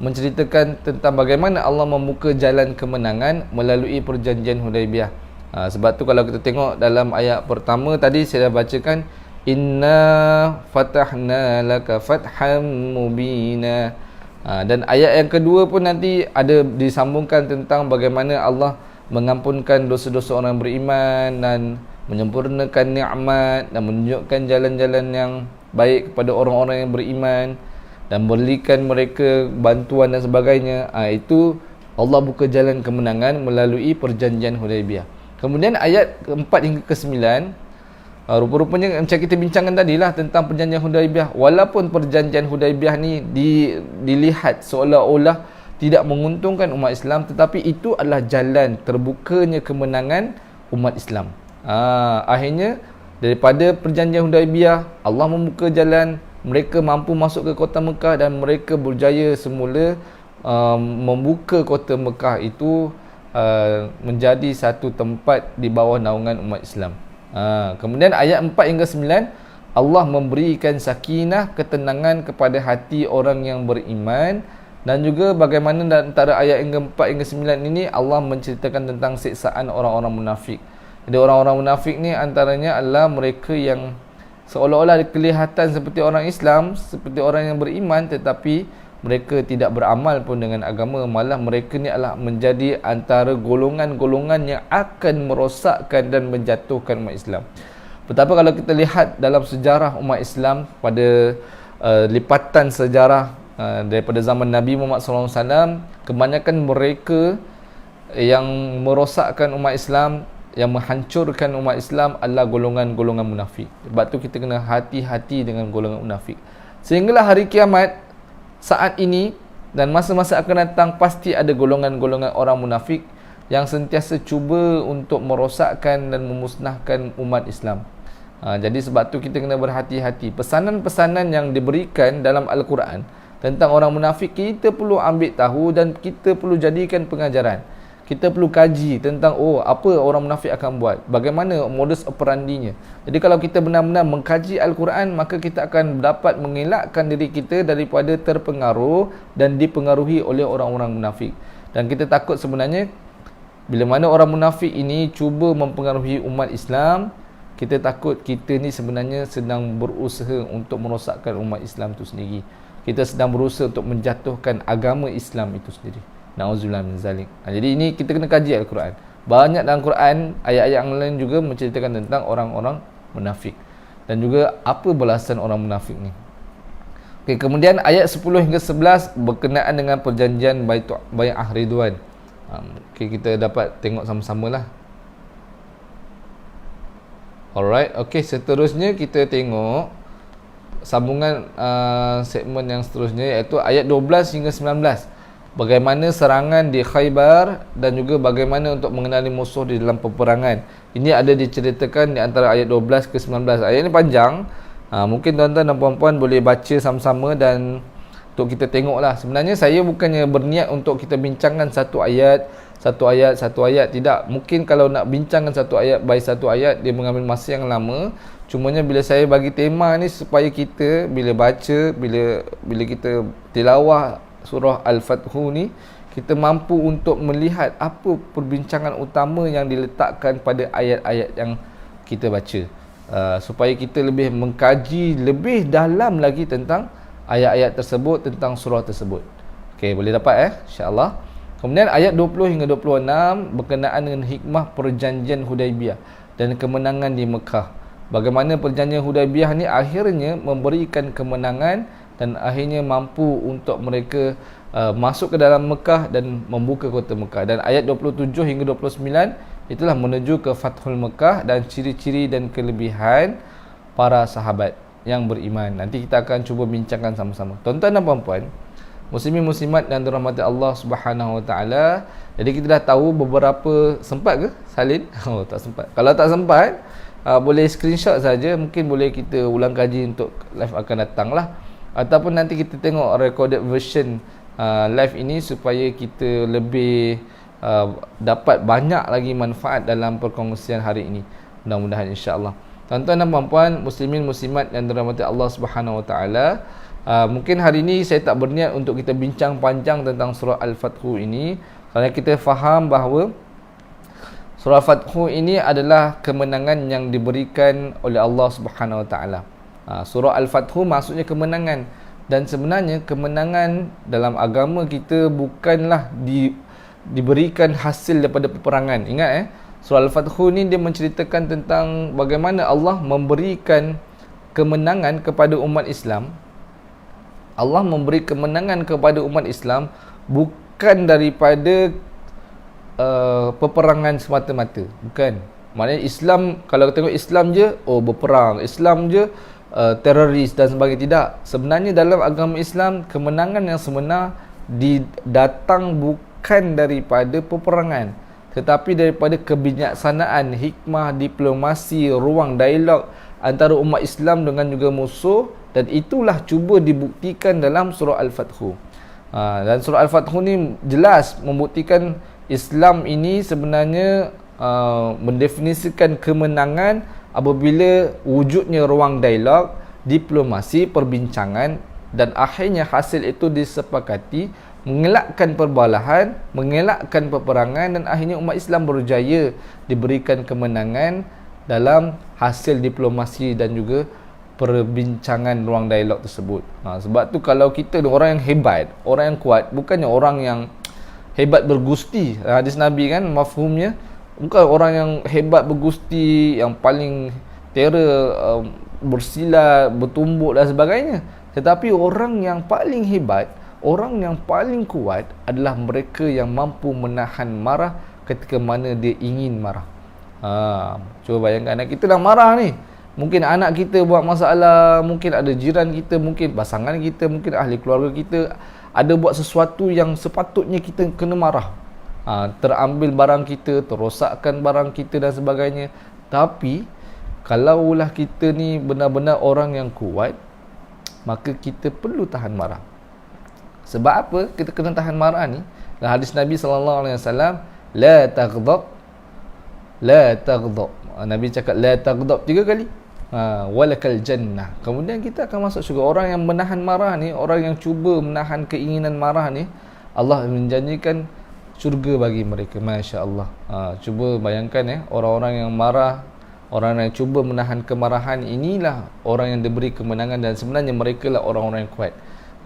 A: menceritakan tentang bagaimana Allah membuka jalan kemenangan melalui perjanjian Hudaibiyah. Sebab tu kalau kita tengok dalam ayat pertama tadi saya dah bacakan, inna fatahna laka fatham mubina. Dan ayat yang kedua pun nanti ada disambungkan tentang bagaimana Allah mengampunkan dosa-dosa orang beriman dan menyempurnakan nikmat dan menunjukkan jalan-jalan yang baik kepada orang-orang yang beriman dan berikan mereka bantuan dan sebagainya. Itu Allah buka jalan kemenangan melalui perjanjian Hudaibiyah. Kemudian ayat ke-4 hingga ke-9, rupa-rupanya macam kita bincangkan tadi lah tentang perjanjian Hudaibiyah. Walaupun perjanjian Hudaibiyah ni dilihat seolah-olah tidak menguntungkan umat Islam, tetapi itu adalah jalan terbukanya kemenangan umat Islam. Akhirnya daripada perjanjian Hudaibiyah, Allah membuka jalan, mereka mampu masuk ke kota Mekah dan mereka berjaya semula membuka kota Mekah itu menjadi satu tempat di bawah naungan umat Islam. Kemudian ayat 4 hingga 9, Allah memberikan sakinah, ketenangan kepada hati orang yang beriman. Dan juga bagaimana antara ayat hingga 4 hingga 9 ini Allah menceritakan tentang siksaan orang-orang munafik. Jadi orang-orang munafik ni antaranya adalah mereka yang seolah-olah kelihatan seperti orang Islam, seperti orang yang beriman, tetapi mereka tidak beramal pun dengan agama. Malah mereka ni adalah menjadi antara golongan-golongan yang akan merosakkan dan menjatuhkan umat Islam. Betapa kalau kita lihat dalam sejarah umat Islam pada lipatan sejarah daripada zaman Nabi Muhammad SAW, kebanyakan mereka yang merosakkan umat Islam, yang menghancurkan umat Islam adalah golongan-golongan munafik. Sebab tu kita kena hati-hati dengan golongan munafik. Sehinggalah hari kiamat saat ini dan masa-masa akan datang, pasti ada golongan-golongan orang munafik yang sentiasa cuba untuk merosakkan dan memusnahkan umat Islam. Jadi sebab tu kita kena berhati-hati. Pesanan-pesanan yang diberikan dalam Al-Quran tentang orang munafik, kita perlu ambil tahu dan kita perlu jadikan pengajaran. Kita perlu kaji tentang apa orang munafik akan buat, bagaimana modus operandinya. Jadi kalau kita benar-benar mengkaji Al-Quran, maka kita akan dapat mengelakkan diri kita daripada terpengaruh dan dipengaruhi oleh orang-orang munafik. Dan kita takut sebenarnya bila mana orang munafik ini cuba mempengaruhi umat Islam, kita takut kita ni sebenarnya sedang berusaha untuk merosakkan umat Islam itu sendiri. Kita sedang berusaha untuk menjatuhkan agama Islam itu sendiri. Na'udzubillah min zalik. Jadi ini kita kena kaji Al-Quran. Banyak dalam Quran, ayat-ayat yang lain juga menceritakan tentang orang-orang munafik. Dan juga apa balasan orang munafik ni. Okay, kemudian ayat 10 hingga 11 berkenaan dengan perjanjian Bai'ah Ridwan. Okay, kita dapat tengok sama-sama lah. Alright, okay, seterusnya kita tengok sambungan segmen yang seterusnya, iaitu ayat 12 hingga 19. Bagaimana serangan di Khaybar dan juga bagaimana untuk mengenali musuh di dalam peperangan. Ini ada diceritakan di antara ayat 12 ke 19. Ayat ini panjang. Mungkin tuan-tuan dan puan-puan boleh baca sama-sama dan untuk kita tengoklah. Sebenarnya saya bukannya berniat untuk kita bincangkan satu ayat. Tidak. Mungkin kalau nak bincangkan satu ayat by satu ayat, dia mengambil masa yang lama. Cumanya bila saya bagi tema ni supaya kita bila baca, bila kita tilawah surah Al-Fathu ni, kita mampu untuk melihat apa perbincangan utama yang diletakkan pada ayat-ayat yang kita baca, supaya kita lebih mengkaji lebih dalam lagi tentang ayat-ayat tersebut, tentang surah tersebut. Okey, boleh dapat insya-Allah. Kemudian ayat 20 hingga 26 berkenaan dengan hikmah perjanjian Hudaibiyah dan kemenangan di Mekah. Bagaimana perjanjian Hudaibiyah ni akhirnya memberikan kemenangan dan akhirnya mampu untuk mereka masuk ke dalam Mekah dan membuka kota Mekah. Dan ayat 27 hingga 29 itulah menuju ke Fathul Mekah dan ciri-ciri dan kelebihan para sahabat yang beriman. Nanti kita akan cuba bincangkan sama-sama. Tuan-tuan dan puan-puan, muslimin muslimat dan dirahmati Allah Subhanahu Wa Taala. Jadi kita dah tahu beberapa, sempat ke salin? Oh, tak sempat. Kalau tak sempat, boleh screenshot saja, mungkin boleh kita ulang kaji untuk live akan datang lah. Ataupun nanti kita tengok recorded version live ini supaya kita lebih dapat banyak lagi manfaat dalam perkongsian hari ini. Mudah-mudahan insya-Allah. Tuan-tuan dan puan-puan, muslimin muslimat yang dirahmati Allah Subhanahu Wa Taala, mungkin hari ini saya tak berniat untuk kita bincang panjang tentang surah Al-Fathu ini, kerana kita faham bahawa surah Al-Fathu ini adalah kemenangan yang diberikan oleh Allah Subhanahu Wa Taala. Surah Al-Fathu maksudnya kemenangan, dan sebenarnya kemenangan dalam agama kita bukanlah diberikan hasil daripada peperangan. Ingat surah Al-Fathu ni dia menceritakan tentang bagaimana Allah memberikan kemenangan kepada umat Islam. Allah memberi kemenangan kepada umat Islam bukan daripada peperangan semata-mata. Bukan. Maknanya Islam, kalau kita tengok Islam je, berperang. Islam je teroris dan sebagainya. Tidak. Sebenarnya dalam agama Islam, kemenangan yang sebenar datang bukan daripada peperangan, tetapi daripada kebijaksanaan, hikmah, diplomasi, ruang dialog antara umat Islam dengan juga musuh. Dan itulah cuba dibuktikan dalam surah Al-Fathu. Dan surah Al-Fathu ni jelas membuktikan Islam ini sebenarnya mendefinisikan kemenangan apabila wujudnya ruang dialog, diplomasi, perbincangan, dan akhirnya hasil itu disepakati, mengelakkan perbalahan, mengelakkan peperangan, dan akhirnya umat Islam berjaya diberikan kemenangan dalam hasil diplomasi dan juga perbincangan ruang dialog tersebut. Sebab tu kalau kita ni orang yang hebat, orang yang kuat, bukannya orang yang hebat bergusti. Hadis Nabi kan mafhumnya, bukan orang yang hebat bergusti, yang paling terror, bersilat, bertumbuk dan sebagainya. Tetapi orang yang paling hebat, orang yang paling kuat adalah mereka yang mampu menahan marah ketika mana dia ingin marah. Cuba bayangkan, kita dah marah ni. Mungkin anak kita buat masalah, mungkin ada jiran kita, mungkin pasangan kita, mungkin ahli keluarga kita ada buat sesuatu yang sepatutnya kita kena marah. Terambil barang kita, terosakkan barang kita dan sebagainya. Tapi kalaulah kita ni benar-benar orang yang kuat, maka kita perlu tahan marah. Sebab apa kita kena tahan marah ni? Dalam hadis Nabi SAW, la taghdab, la taghdab. Nabi cakap la taghdab 3 kali. Walakal jannah. Kemudian kita akan masuk syurga. Orang yang menahan marah ni, orang yang cuba menahan keinginan marah ni, Allah menjanjikan syurga bagi mereka. Masya Allah. Cuba bayangkan orang-orang yang marah, orang yang cuba menahan kemarahan, inilah orang yang diberi kemenangan, dan sebenarnya mereka lah orang-orang yang kuat.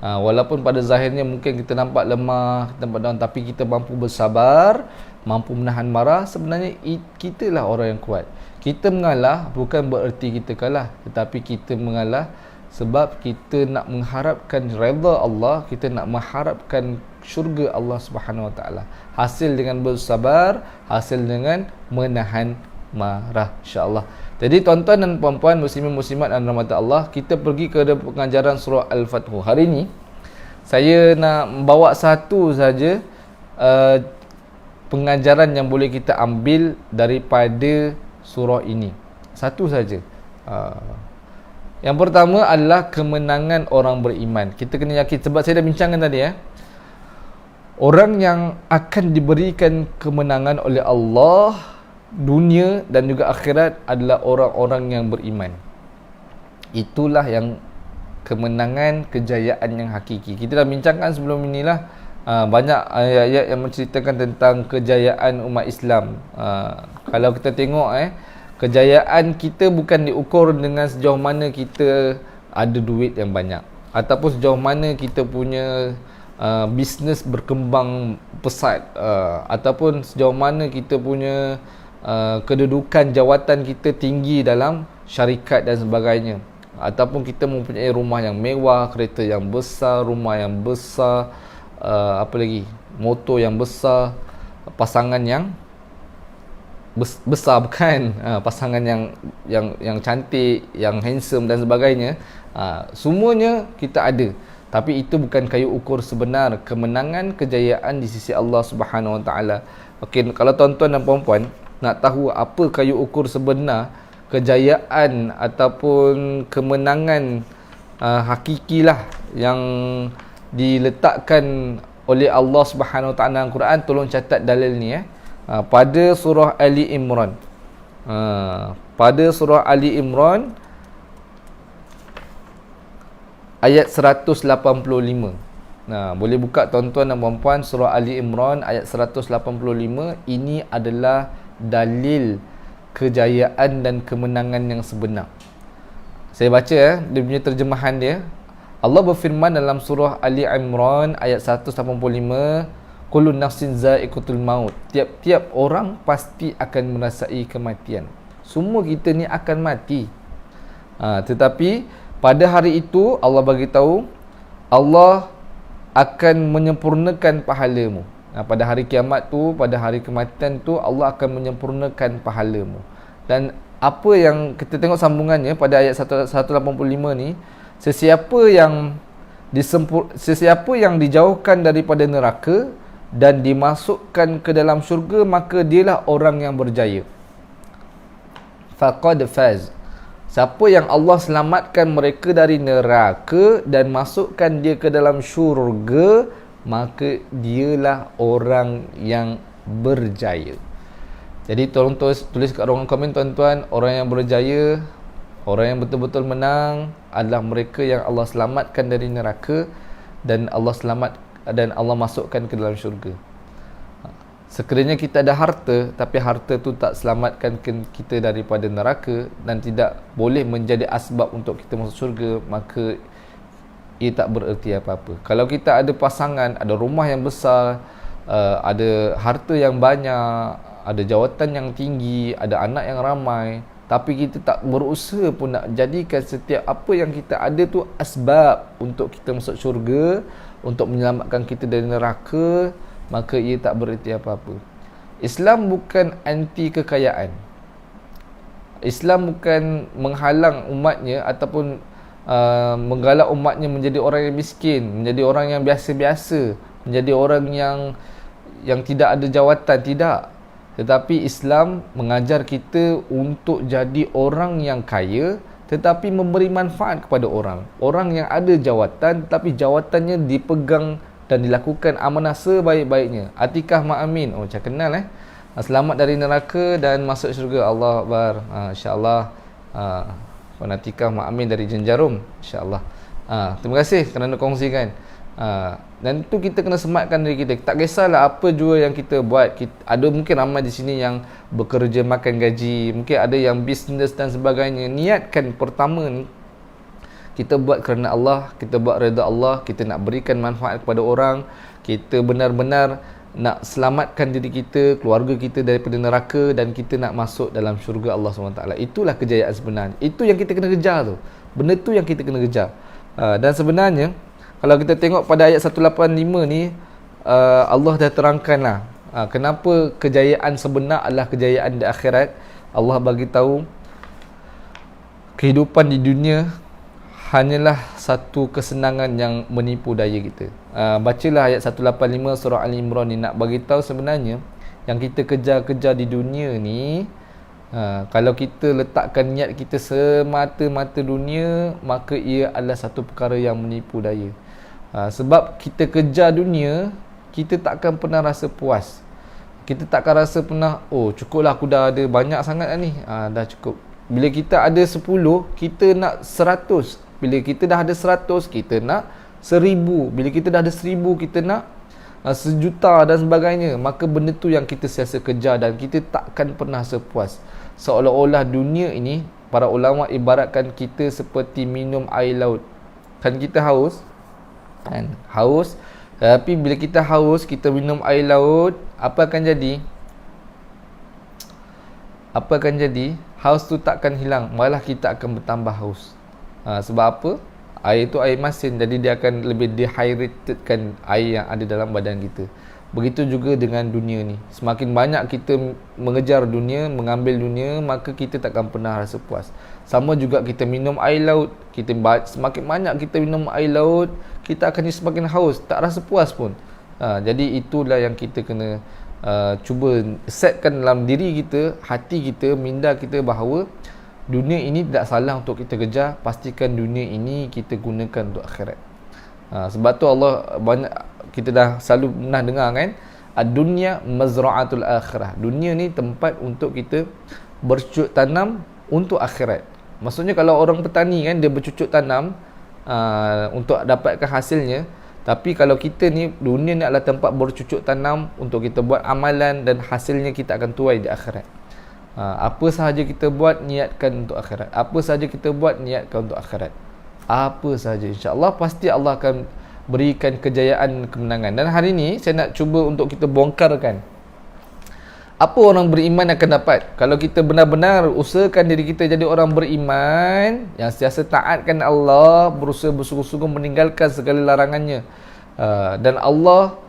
A: Walaupun pada zahirnya mungkin kita nampak lemah, kita nampak down, tapi kita mampu bersabar, mampu menahan marah. Sebenarnya kita lah orang yang kuat. Kita mengalah bukan bererti kita kalah, tetapi kita mengalah sebab kita nak mengharapkan redha Allah, kita nak mengharapkan syurga Allah Subhanahu Wa Taala. Hasil dengan bersabar, hasil dengan menahan marah, insya-Allah. Jadi tuan-tuan dan puan-puan, muslimin muslimat dan rahmat Allah, kita pergi ke pengajaran surah Al-Fathu. Hari ini saya nak membawa satu saja pengajaran yang boleh kita ambil daripada surah ini. Satu saja. Yang pertama adalah kemenangan orang beriman. Kita kena yakin, sebab saya dah bincangkan tadi orang yang akan diberikan kemenangan oleh Allah dunia dan juga akhirat adalah orang-orang yang beriman. Itulah yang kemenangan, kejayaan yang hakiki. Kita dah bincangkan sebelum inilah banyak ayat-ayat yang menceritakan tentang kejayaan umat Islam. Kalau kita tengok Kejayaan kita bukan diukur dengan sejauh mana kita ada duit yang banyak, ataupun sejauh mana kita punya bisnes berkembang pesat, ataupun sejauh mana kita punya kedudukan jawatan kita tinggi dalam syarikat dan sebagainya, ataupun kita mempunyai rumah yang mewah, kereta yang besar, rumah yang besar, apa lagi, motor yang besar, pasangan yang besar bukan, pasangan yang cantik, yang handsome dan sebagainya, semuanya kita ada. Tapi itu bukan kayu ukur sebenar kemenangan, kejayaan di sisi Allah Subhanahu Wa Taala. Okey, kalau tuan-tuan dan puan-puan nak tahu apa kayu ukur sebenar kejayaan ataupun kemenangan hakikilah yang diletakkan oleh Allah Subhanahu Wa Taala dalam Quran, tolong catat dalil ni pada surah Ali Imran. Pada surah Ali Imran ayat 185. Boleh buka tuan-tuan dan puan-puan, surah Ali Imran ayat 185. Ini adalah dalil kejayaan dan kemenangan yang sebenar. Saya baca dia punya terjemahan dia. Allah berfirman dalam surah Ali Imran ayat 185, kullu nafsin za'iqatul maut. Tiap-tiap orang pasti akan merasai kematian. Semua kita ni akan mati. Tetapi pada hari itu Allah bagi tahu, Allah akan menyempurnakan pahalamu. Pada hari kiamat tu, pada hari kematian tu, Allah akan menyempurnakan pahalamu. Dan apa yang kita tengok sambungannya pada ayat 185 ni, sesiapa yang dijauhkan daripada neraka dan dimasukkan ke dalam syurga, maka dialah orang yang berjaya. Faqad faz. Siapa yang Allah selamatkan mereka dari neraka dan masukkan dia ke dalam syurga, maka dialah orang yang berjaya. Jadi tolong tulis kat ruangan komen tuan-tuan, orang yang berjaya, orang yang betul-betul menang adalah mereka yang Allah selamatkan dari neraka dan Allah masukkan ke dalam syurga. Sekiranya kita ada harta, tapi harta tu tak selamatkan kita daripada neraka dan tidak boleh menjadi asbab untuk kita masuk syurga, maka ia tak bererti apa-apa. Kalau kita ada pasangan, ada rumah yang besar, ada harta yang banyak, ada jawatan yang tinggi, ada anak yang ramai, tapi kita tak berusaha pun nak jadikan setiap apa yang kita ada tu asbab untuk kita masuk syurga, untuk menyelamatkan kita dari neraka, maka ia tak bererti apa-apa. Islam bukan anti kekayaan. Islam bukan menghalang umatnya ataupun menggalak umatnya menjadi orang yang miskin, menjadi orang yang biasa-biasa, menjadi orang yang tidak ada jawatan, tidak. Tetapi Islam mengajar kita untuk jadi orang yang kaya tetapi memberi manfaat kepada orang. Orang yang ada jawatan tetapi jawatannya dipegang dan dilakukan amanah sebaik-baiknya. Atikah Ma'amin. Oh, saya kenal selamat dari neraka dan masuk syurga. Allah Akbar. InsyaAllah. Puan Atikah Ma'amin dari Jenjarum. InsyaAllah. Terima kasih kerana kongsikan. Dan itu kita kena sematkan diri kita. Tak kisahlah apa jua yang kita buat. Ada mungkin ramai di sini yang bekerja makan gaji, mungkin ada yang bisnes dan sebagainya. Niatkan pertama ni, kita buat kerana Allah, kita buat redha Allah, kita nak berikan manfaat kepada orang, kita benar-benar nak selamatkan diri kita, keluarga kita daripada neraka, dan kita nak masuk dalam syurga Allah SWT. Itulah kejayaan sebenarnya. Itu yang kita kena kejar tu. Benda tu yang kita kena kejar. Dan sebenarnya kalau kita tengok pada ayat 185 ni, Allah dah terangkanlah kenapa kejayaan sebenar adalah kejayaan di akhirat. Allah bagi tahu kehidupan di dunia hanyalah satu kesenangan yang menipu daya kita. Bacalah ayat 185 surah Al-Imran ni, nak bagi tahu sebenarnya yang kita kejar-kejar di dunia ni, kalau kita letakkan niat kita semata-mata dunia, maka ia adalah satu perkara yang menipu daya. Sebab kita kejar dunia, kita takkan pernah rasa puas. Kita takkan rasa pernah, oh cukuplah aku dah ada banyak sangat dah ni, dah cukup. Bila kita ada 10, kita nak 100. Bila kita dah ada 100, kita nak 1000. Bila kita dah ada 1000, kita nak 1,000,000 dan sebagainya. Maka benda tu yang kita sentiasa kejar dan kita takkan pernah sepuas. seolah-olah dunia ini, para ulama ibaratkan kita seperti minum air laut. Kan kita haus, kan? Haus. Tapi bila kita haus, kita minum air laut, apa akan jadi? Apa akan jadi? Haus tu takkan hilang, malah kita akan bertambah haus. Sebab apa? Air itu air masin, jadi dia akan lebih dehydratedkan air yang ada dalam badan kita. Begitu juga dengan dunia ni. Semakin banyak kita mengejar dunia, mengambil dunia, maka kita takkan pernah rasa puas. Sama juga kita minum air laut. Semakin banyak kita minum air laut, kita akan semakin haus, tak rasa puas pun. Jadi itulah yang kita kena cuba setkan dalam diri kita, hati kita, minda kita bahawa dunia ini tidak salah untuk kita kejar. Pastikan dunia ini kita gunakan untuk akhirat. Sebab tu Allah banyak, kita dah selalu pernah dengar kan, ad-dunya mazra'atul akhirah. Dunia ni tempat untuk kita bercucuk tanam untuk akhirat. Maksudnya kalau orang petani kan, dia bercucuk tanam untuk dapatkan hasilnya. Tapi kalau kita ni, dunia ni adalah tempat bercucuk tanam untuk kita buat amalan, dan hasilnya kita akan tuai di akhirat. Apa sahaja kita buat, niatkan untuk akhirat. Apa sahaja kita buat, niatkan untuk akhirat. Apa sahaja, insya-Allah pasti Allah akan berikan kejayaan, kemenangan. Dan hari ini saya nak cuba untuk kita bongkarkan apa orang beriman akan dapat kalau kita benar-benar usahakan diri kita jadi orang beriman yang sentiasa taatkan Allah, berusaha bersungguh-sungguh meninggalkan segala larangannya. Dan Allah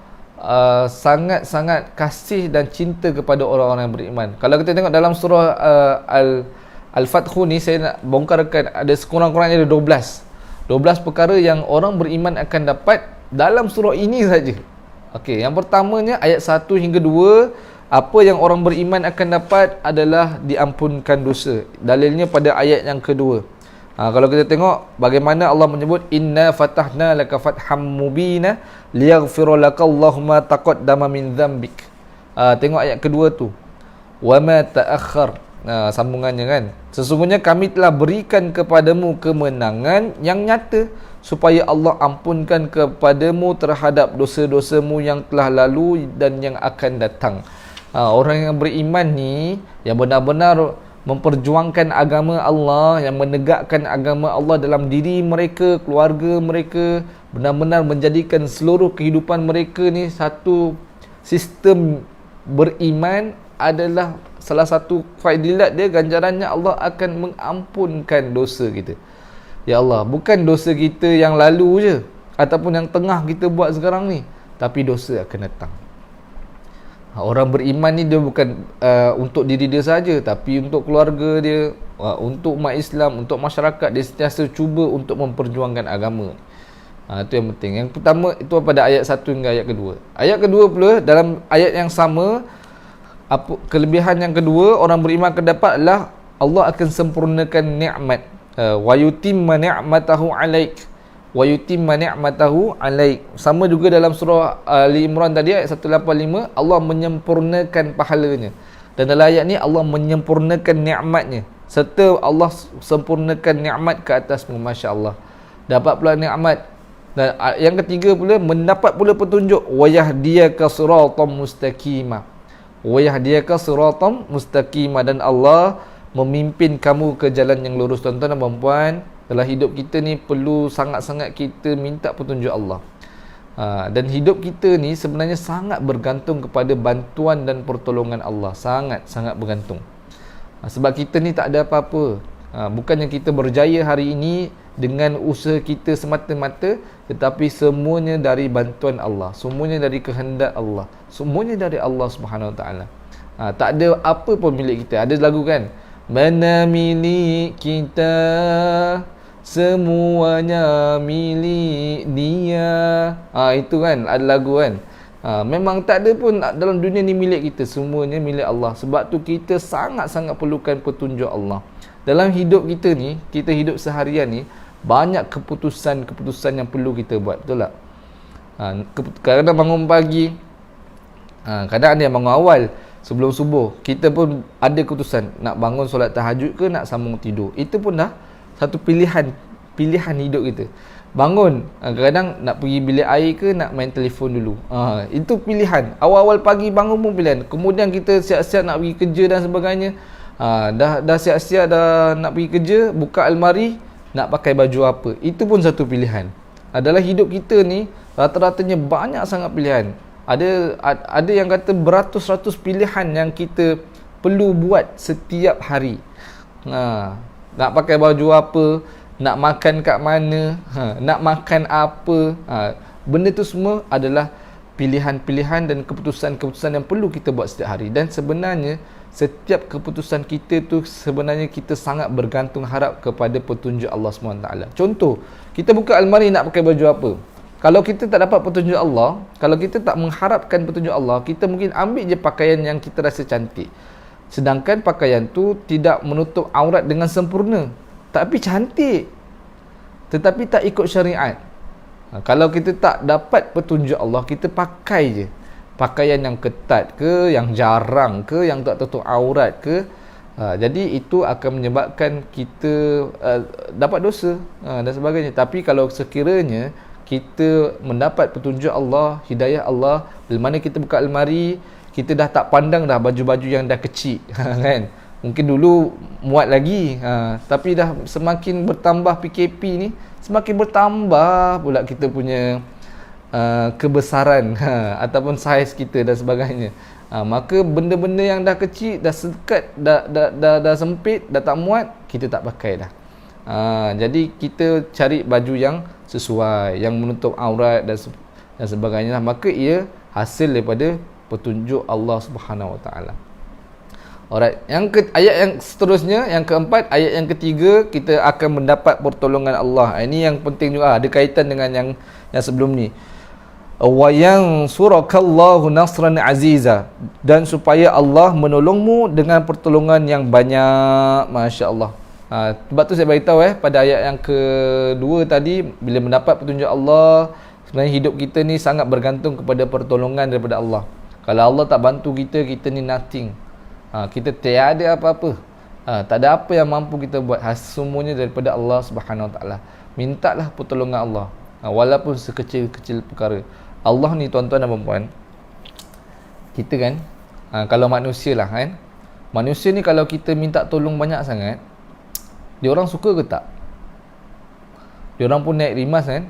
A: sangat-sangat kasih dan cinta kepada orang-orang yang beriman. Kalau kita tengok dalam surah Al-Fathu ni, saya nak bongkarkan ada sekurang-kurangnya ada 12 perkara yang orang beriman akan dapat dalam surah ini saja. Okey, yang pertamanya ayat 1 hingga 2, apa yang orang beriman akan dapat adalah diampunkan dosa. Dalilnya pada ayat yang kedua. Kalau kita tengok bagaimana Allah menyebut inna fatahna laka fatham mubina liyaghfira lakallahu ma taqaddama min dhanbik. Tengok ayat kedua tu. Wa ma ta'akhkhar. Sambungannya kan. Sesungguhnya kami telah berikan kepadamu kemenangan yang nyata supaya Allah ampunkan kepadamu terhadap dosa-dosamu yang telah lalu dan yang akan datang. Orang yang beriman ni, yang benar-benar memperjuangkan agama Allah, yang menegakkan agama Allah dalam diri mereka, keluarga mereka, benar-benar menjadikan seluruh kehidupan mereka ni satu sistem beriman, adalah salah satu fadilat dia, ganjarannya Allah akan mengampunkan dosa kita. Ya Allah, bukan dosa kita yang lalu je ataupun yang tengah kita buat sekarang ni, tapi dosa akan datang. Orang beriman ni dia bukan untuk diri dia saja, tapi untuk keluarga dia, untuk umat Islam, untuk masyarakat. Dia sentiasa cuba untuk memperjuangkan agama. Itu yang penting. Yang pertama itu pada ayat 1 hingga ayat kedua. Ayat kedua pula dalam ayat yang sama, kelebihan yang kedua orang beriman akan dapat adalah Allah akan sempurnakan nikmat. Wa yutimma ni'matahu 'alaik. Wa yutimma ni'matahu 'alaik. Sama juga dalam surah Ali Imran tadi ayat 185, Allah menyempurnakan pahalanya. Dan dalam ayat ni Allah menyempurnakan nikmatnya, serta Allah sempurnakan nikmat ke atasmu, masya-Allah. Dapat pula nikmat. Dan yang ketiga pula mendapat pula petunjuk, wa yahdiyaka siratan mustaqima. Wa yahdiyaka siratan mustaqima, dan Allah memimpin kamu ke jalan yang lurus. Tuan-tuan dan puan-puan, dalam hidup kita ni perlu sangat-sangat kita minta petunjuk Allah. Dan hidup kita ni sebenarnya sangat bergantung kepada bantuan dan pertolongan Allah. Sangat-sangat bergantung. Sebab kita ni tak ada apa-apa. Bukannya kita berjaya hari ini dengan usaha kita semata-mata, tetapi semuanya dari bantuan Allah, semuanya dari kehendak Allah, semuanya dari Allah Subhanahu Wa Taala. Tak ada apa pun milik kita. Ada lagu kan, mana milik kita, semuanya milik dia. Itu kan ada lagu kan. Memang tak ada pun dalam dunia ni milik kita, semuanya milik Allah. Sebab tu kita sangat-sangat perlukan petunjuk Allah. Dalam hidup kita ni, kita hidup seharian ni, banyak keputusan-keputusan yang perlu kita buat, betul tak? Kadang-kadang bangun pagi, kadang ada yang bangun awal sebelum subuh. Kita pun ada keputusan nak bangun solat tahajud ke nak sambung tidur. Itu pun dah satu pilihan hidup kita. Bangun, kadang-kadang nak pergi bilik air ke nak main telefon dulu. Itu pilihan. Awal-awal pagi bangun pun pilihan. Kemudian kita siap-siap nak pergi kerja dan sebagainya. Dah siap-siap dah nak pergi kerja, buka almari, nak pakai baju apa. Itu pun satu pilihan. Dalam hidup kita ni rata-ratanya banyak sangat pilihan. Ada yang kata beratus-ratus pilihan yang kita perlu buat setiap hari. Nak pakai baju apa, nak makan kat mana, nak makan apa. Benda tu semua adalah pilihan-pilihan dan keputusan-keputusan yang perlu kita buat setiap hari. Dan sebenarnya setiap keputusan kita tu sebenarnya kita sangat bergantung harap kepada petunjuk Allah SWT. Contoh, kita buka almari nak pakai baju apa. Kalau kita tak dapat petunjuk Allah, kalau kita tak mengharapkan petunjuk Allah, kita mungkin ambil je pakaian yang kita rasa cantik. Sedangkan pakaian tu tidak menutup aurat dengan sempurna, tapi cantik, tetapi tak ikut syariat. Kalau kita tak dapat petunjuk Allah, kita pakai je pakaian yang ketat ke, yang jarang ke, yang tak tutup aurat ke, jadi itu akan menyebabkan kita dapat dosa dan sebagainya. Tapi kalau sekiranya kita mendapat petunjuk Allah, hidayah Allah, bila mana kita buka almari, kita dah tak pandang dah baju-baju yang dah kecil kan. Mungkin dulu muat lagi, tapi dah semakin bertambah PKP ni, semakin bertambah pula kita punya kebesaran ataupun saiz kita dan sebagainya. Maka benda-benda yang dah kecil, dah sekat, dah sempit, dah tak muat, kita tak pakai dah. Jadi kita cari baju yang sesuai, yang menutup aurat dan sebagainya. Maka ia hasil daripada petunjuk Allah Subhanahu Wa Taala. Alright, ayat yang seterusnya, yang keempat, ayat yang ketiga, kita akan mendapat pertolongan Allah. Ini yang penting juga, ada kaitan dengan yang sebelum ni. Wa yansurakallahu nasran aziza, dan supaya Allah menolongmu dengan pertolongan yang banyak. Masya-Allah. Sebab tu saya beritahu pada ayat yang kedua tadi, bila mendapat petunjuk Allah, sebenarnya hidup kita ni sangat bergantung kepada pertolongan daripada Allah. Kalau Allah tak bantu kita, kita ni nothing. Kita tiada apa-apa. Tak ada apa yang mampu kita buat. Semuanya daripada Allah Subhanahu Wa Taala. Mintalah pertolongan Allah, walaupun sekecil-kecil perkara. Allah ni tuan-tuan dan puan-puan, kita kan, kalau manusia lah kan, manusia ni kalau kita minta tolong banyak sangat, dia orang suka ke tak? Dia orang pun naik rimas kan,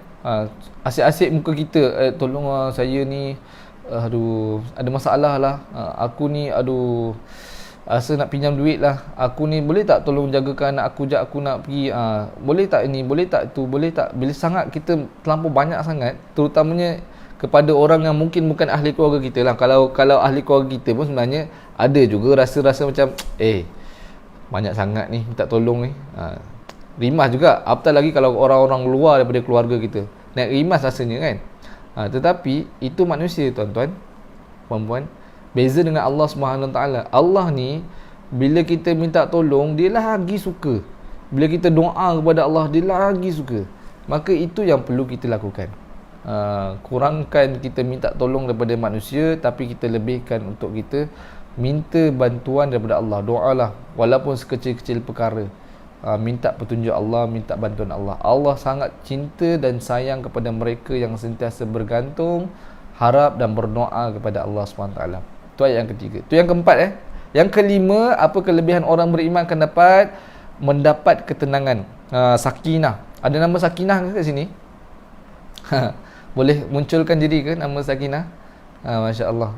A: asyik-asyik muka kita, tolong saya ni, aduh, ada masalah lah, aku ni, aduh, rasa nak pinjam duit lah, aku ni boleh tak tolong jagakan anak aku, jap aku nak pergi, boleh tak ini, boleh tak tu, boleh tak. Bila sangat kita terlampau banyak sangat, terutamanya kepada orang yang mungkin bukan ahli keluarga kita lah. Kalau ahli keluarga kita pun sebenarnya ada juga rasa-rasa macam banyak sangat ni minta tolong ni, rimas juga. Apatah lagi kalau orang-orang luar daripada keluarga kita, naik rimas rasanya kan. Tetapi itu manusia tuan-tuan, puan-puan. Beza dengan Allah Subhanahu Taala. Allah ni bila kita minta tolong, dia lagi suka. Bila kita doa kepada Allah, dia lagi suka. Maka itu yang perlu kita lakukan. Kurangkan kita minta tolong daripada manusia, tapi kita lebihkan untuk kita minta bantuan daripada Allah. Doalah walaupun sekecil-kecil perkara. Minta petunjuk Allah, minta bantuan Allah. Allah sangat cinta dan sayang kepada mereka yang sentiasa bergantung, harap dan berdoa kepada Allah SWT. Itu ayat yang ketiga. Itu yang keempat. Yang kelima, apa kelebihan orang beriman akan mendapat ketenangan, sakinah. Ada nama sakinah ke kat sini? Boleh munculkan diri ke nama sakinah? Masya Allah.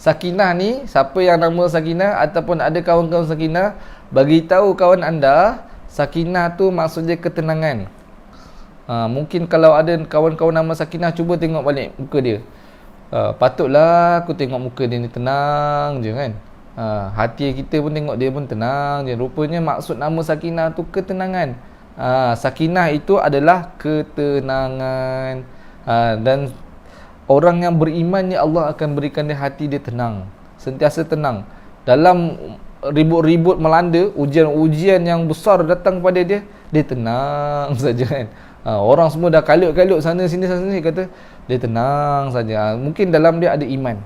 A: Sakinah ni, siapa yang nama sakinah ataupun ada kawan-kawan sakinah, bagi tahu kawan anda, sakinah tu maksudnya ketenangan. Mungkin kalau ada kawan-kawan nama sakinah, cuba tengok balik muka dia. Patutlah aku tengok muka dia ni tenang je kan. Hati kita pun tengok dia pun tenang je. Rupanya maksud nama sakinah tu ketenangan. Sakinah itu adalah ketenangan. Dan orang yang beriman ni Allah akan berikan dia hati dia tenang, sentiasa tenang. Dalam ribut-ribut melanda, ujian-ujian yang besar datang pada dia, dia tenang saja kan. Orang semua dah kalut-kalut sana sini kata dia tenang saja. Mungkin dalam dia ada iman.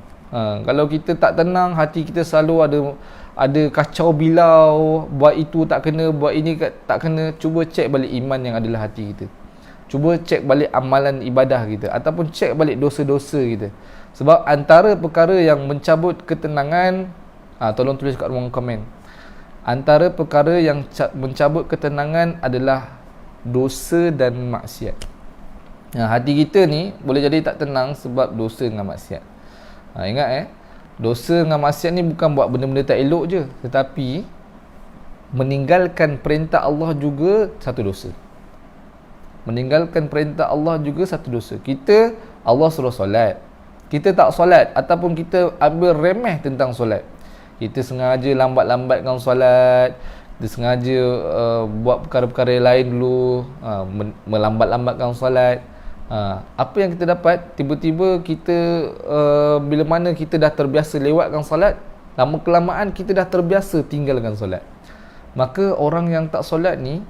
A: Kalau kita tak tenang, hati kita selalu ada kacau bilau, buat itu tak kena, buat ini tak kena. Cuba cek balik iman yang adalah hati kita. Cuba cek balik amalan ibadah kita, ataupun cek balik dosa-dosa kita. Sebab antara perkara yang mencabut ketenangan, tolong tulis kat ruang komen, antara perkara yang mencabut ketenangan adalah dosa dan maksiat. Hati kita ni boleh jadi tak tenang sebab dosa dengan maksiat. Ingat dosa dengan maksiat ni bukan buat benda-benda tak elok je, tetapi meninggalkan perintah Allah juga satu dosa. Meninggalkan perintah Allah juga satu dosa. Kita, Allah suruh solat, kita tak solat, ataupun kita ambil remeh tentang solat, kita sengaja lambat-lambatkan solat, kita sengaja buat perkara-perkara lain dulu, melambat-lambatkan solat. Apa yang kita dapat, tiba-tiba kita bila mana kita dah terbiasa lewatkan solat, lama kelamaan kita dah terbiasa tinggalkan solat. Maka orang yang tak solat ni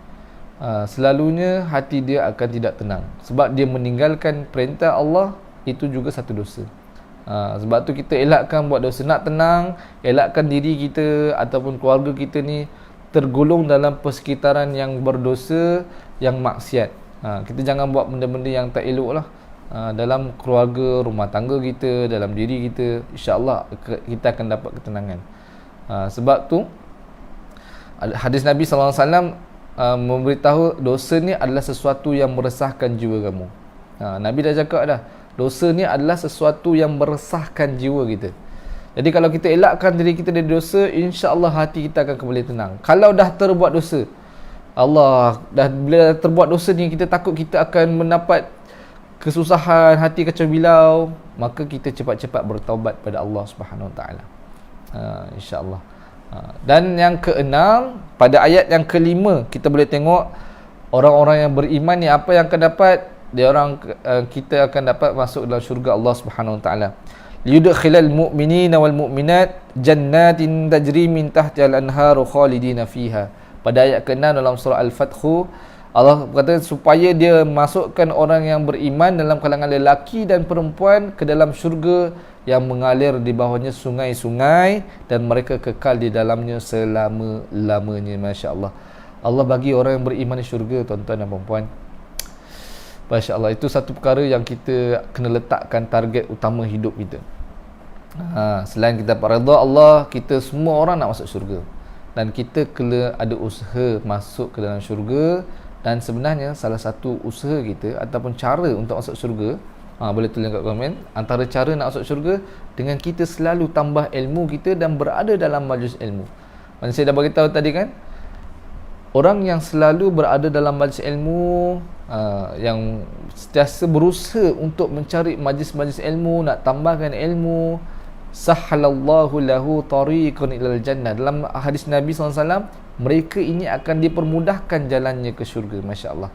A: selalunya hati dia akan tidak tenang, sebab dia meninggalkan perintah Allah. Itu juga satu dosa. Sebab tu kita elakkan buat dosa. Nak tenang, elakkan diri kita ataupun keluarga kita ni tergolong dalam persekitaran yang berdosa, yang maksiat. Kita jangan buat benda-benda yang tak elok lah dalam keluarga, rumah tangga kita, dalam diri kita. InsyaAllah kita akan dapat ketenangan. Sebab tu hadis Nabi SAW memberitahu dosa ni adalah sesuatu yang meresahkan jiwa kamu. Nabi dah cakap dah, dosa ni adalah sesuatu yang meresahkan jiwa kita. Jadi kalau kita elakkan diri kita dari dosa, insya-Allah hati kita akan kembali tenang. Kalau dah terbuat dosa, bila terbuat dosa ni, kita takut kita akan mendapat kesusahan, hati kacau bilau, maka kita cepat-cepat bertaubat pada Allah Subhanahu Wa Taala. Insya-Allah. Dan yang keenam, pada ayat yang kelima, kita boleh tengok orang-orang yang beriman ni apa yang akan dapat. Kita akan dapat masuk dalam syurga Allah Subhanahu Wa Taala. Liyudkhilal mu'minina wal mu'minat jannatin tajri min tahtiha al-anharu khalidina fiha. Pada ayat ke-6 dalam surah Al-Fathu, Allah berkata supaya dia masukkan orang yang beriman dalam kalangan lelaki dan perempuan ke dalam syurga yang mengalir di bawahnya sungai-sungai dan mereka kekal di dalamnya selama-lamanya. Masya Allah. Allah bagi orang yang beriman di syurga, tuan-tuan dan puan-puan. Masya Allah. Itu satu perkara yang kita kena letakkan target utama hidup kita. Selain kita dapat redha Allah, kita semua orang nak masuk syurga. Dan kita kena ada usaha masuk ke dalam syurga. Dan sebenarnya salah satu usaha kita ataupun cara untuk masuk syurga, boleh tulis kat komen, antara cara nak masuk syurga dengan kita selalu tambah ilmu kita dan berada dalam majlis ilmu. Macam saya dah beritahu tadi kan, orang yang selalu berada dalam majlis ilmu, yang sentiasa berusaha untuk mencari majlis-majlis ilmu, nak tambahkan ilmu, sahhalallahu lahu tariqan ilal jannah. Dalam hadis Nabi SAW, mereka ini akan dipermudahkan jalannya ke syurga. Masya Allah.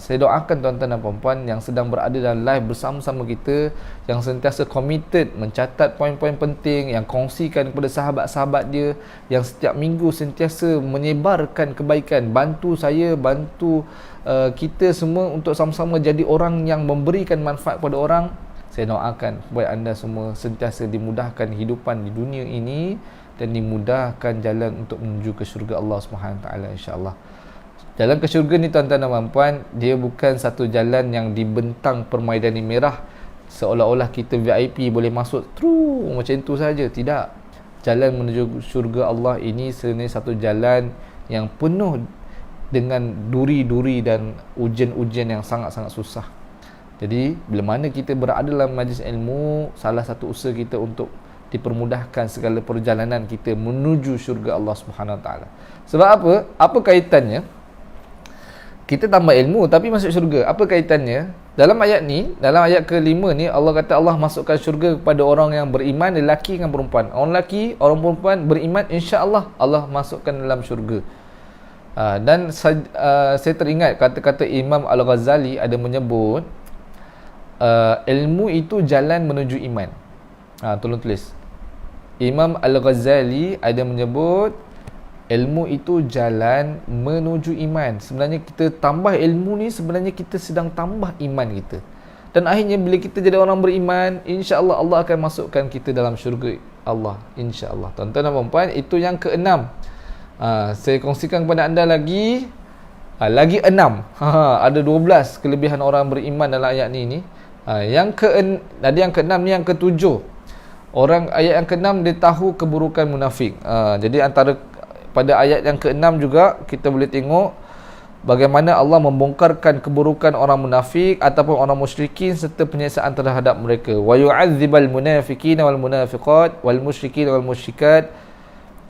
A: Saya doakan tuan-tuan dan puan-puan yang sedang berada dalam live bersama-sama kita, yang sentiasa committed mencatat poin-poin penting, yang kongsikan kepada sahabat-sahabat dia, yang setiap minggu sentiasa menyebarkan kebaikan, bantu saya, bantu kita semua untuk sama-sama jadi orang yang memberikan manfaat kepada orang. Saya doakan supaya anda semua sentiasa dimudahkan hidupan di dunia ini dan dimudahkan jalan untuk menuju ke syurga Allah Subhanahu Wa Taala, insya-Allah. Jalan ke syurga ni tuan-tuan dan puan-puan, dia bukan satu jalan yang dibentang permaidani merah seolah-olah kita VIP boleh masuk terus macam tu saja. Tidak. Jalan menuju syurga Allah ini sebenarnya satu jalan yang penuh dengan duri-duri dan ujian-ujian yang sangat-sangat susah. Jadi bila mana kita berada dalam majlis ilmu, salah satu usaha kita untuk dipermudahkan segala perjalanan kita menuju syurga Allah Subhanahu Wa Taala. Sebab apa? Apa kaitannya? Kita tambah ilmu tapi masuk syurga. Apa kaitannya? Dalam ayat ni, dalam ayat ke-5 ni, Allah kata Allah masukkan syurga kepada orang yang beriman, lelaki dan perempuan. Orang lelaki, orang perempuan beriman, insya-Allah Allah masukkan dalam syurga. Dan saya teringat kata-kata Imam Al-Ghazali ada menyebut ilmu itu jalan menuju iman. Tolong tulis. Imam Al-Ghazali ada menyebut ilmu itu jalan menuju iman. Sebenarnya kita tambah ilmu ni, sebenarnya kita sedang tambah iman kita. Dan akhirnya bila kita jadi orang beriman, insya-Allah Allah akan masukkan kita dalam syurga Allah, insya-Allah. Tuan-tuan dan puan-puan, itu yang ke-6. Saya kongsikan kepada anda lagi 6. Ada 12 kelebihan orang beriman dalam ayat ni. Yang ke-6 ni yang ke-7. Ayat yang ke-6 dia tahu keburukan munafik. Jadi antara pada ayat yang ke-6 juga kita boleh tengok bagaimana Allah membongkarkan keburukan orang munafik ataupun orang musyrikin serta penyiksaan terhadap mereka. Wa yu'adzibal munafiqina wal munafiqat wal musyrikin wal musyrikat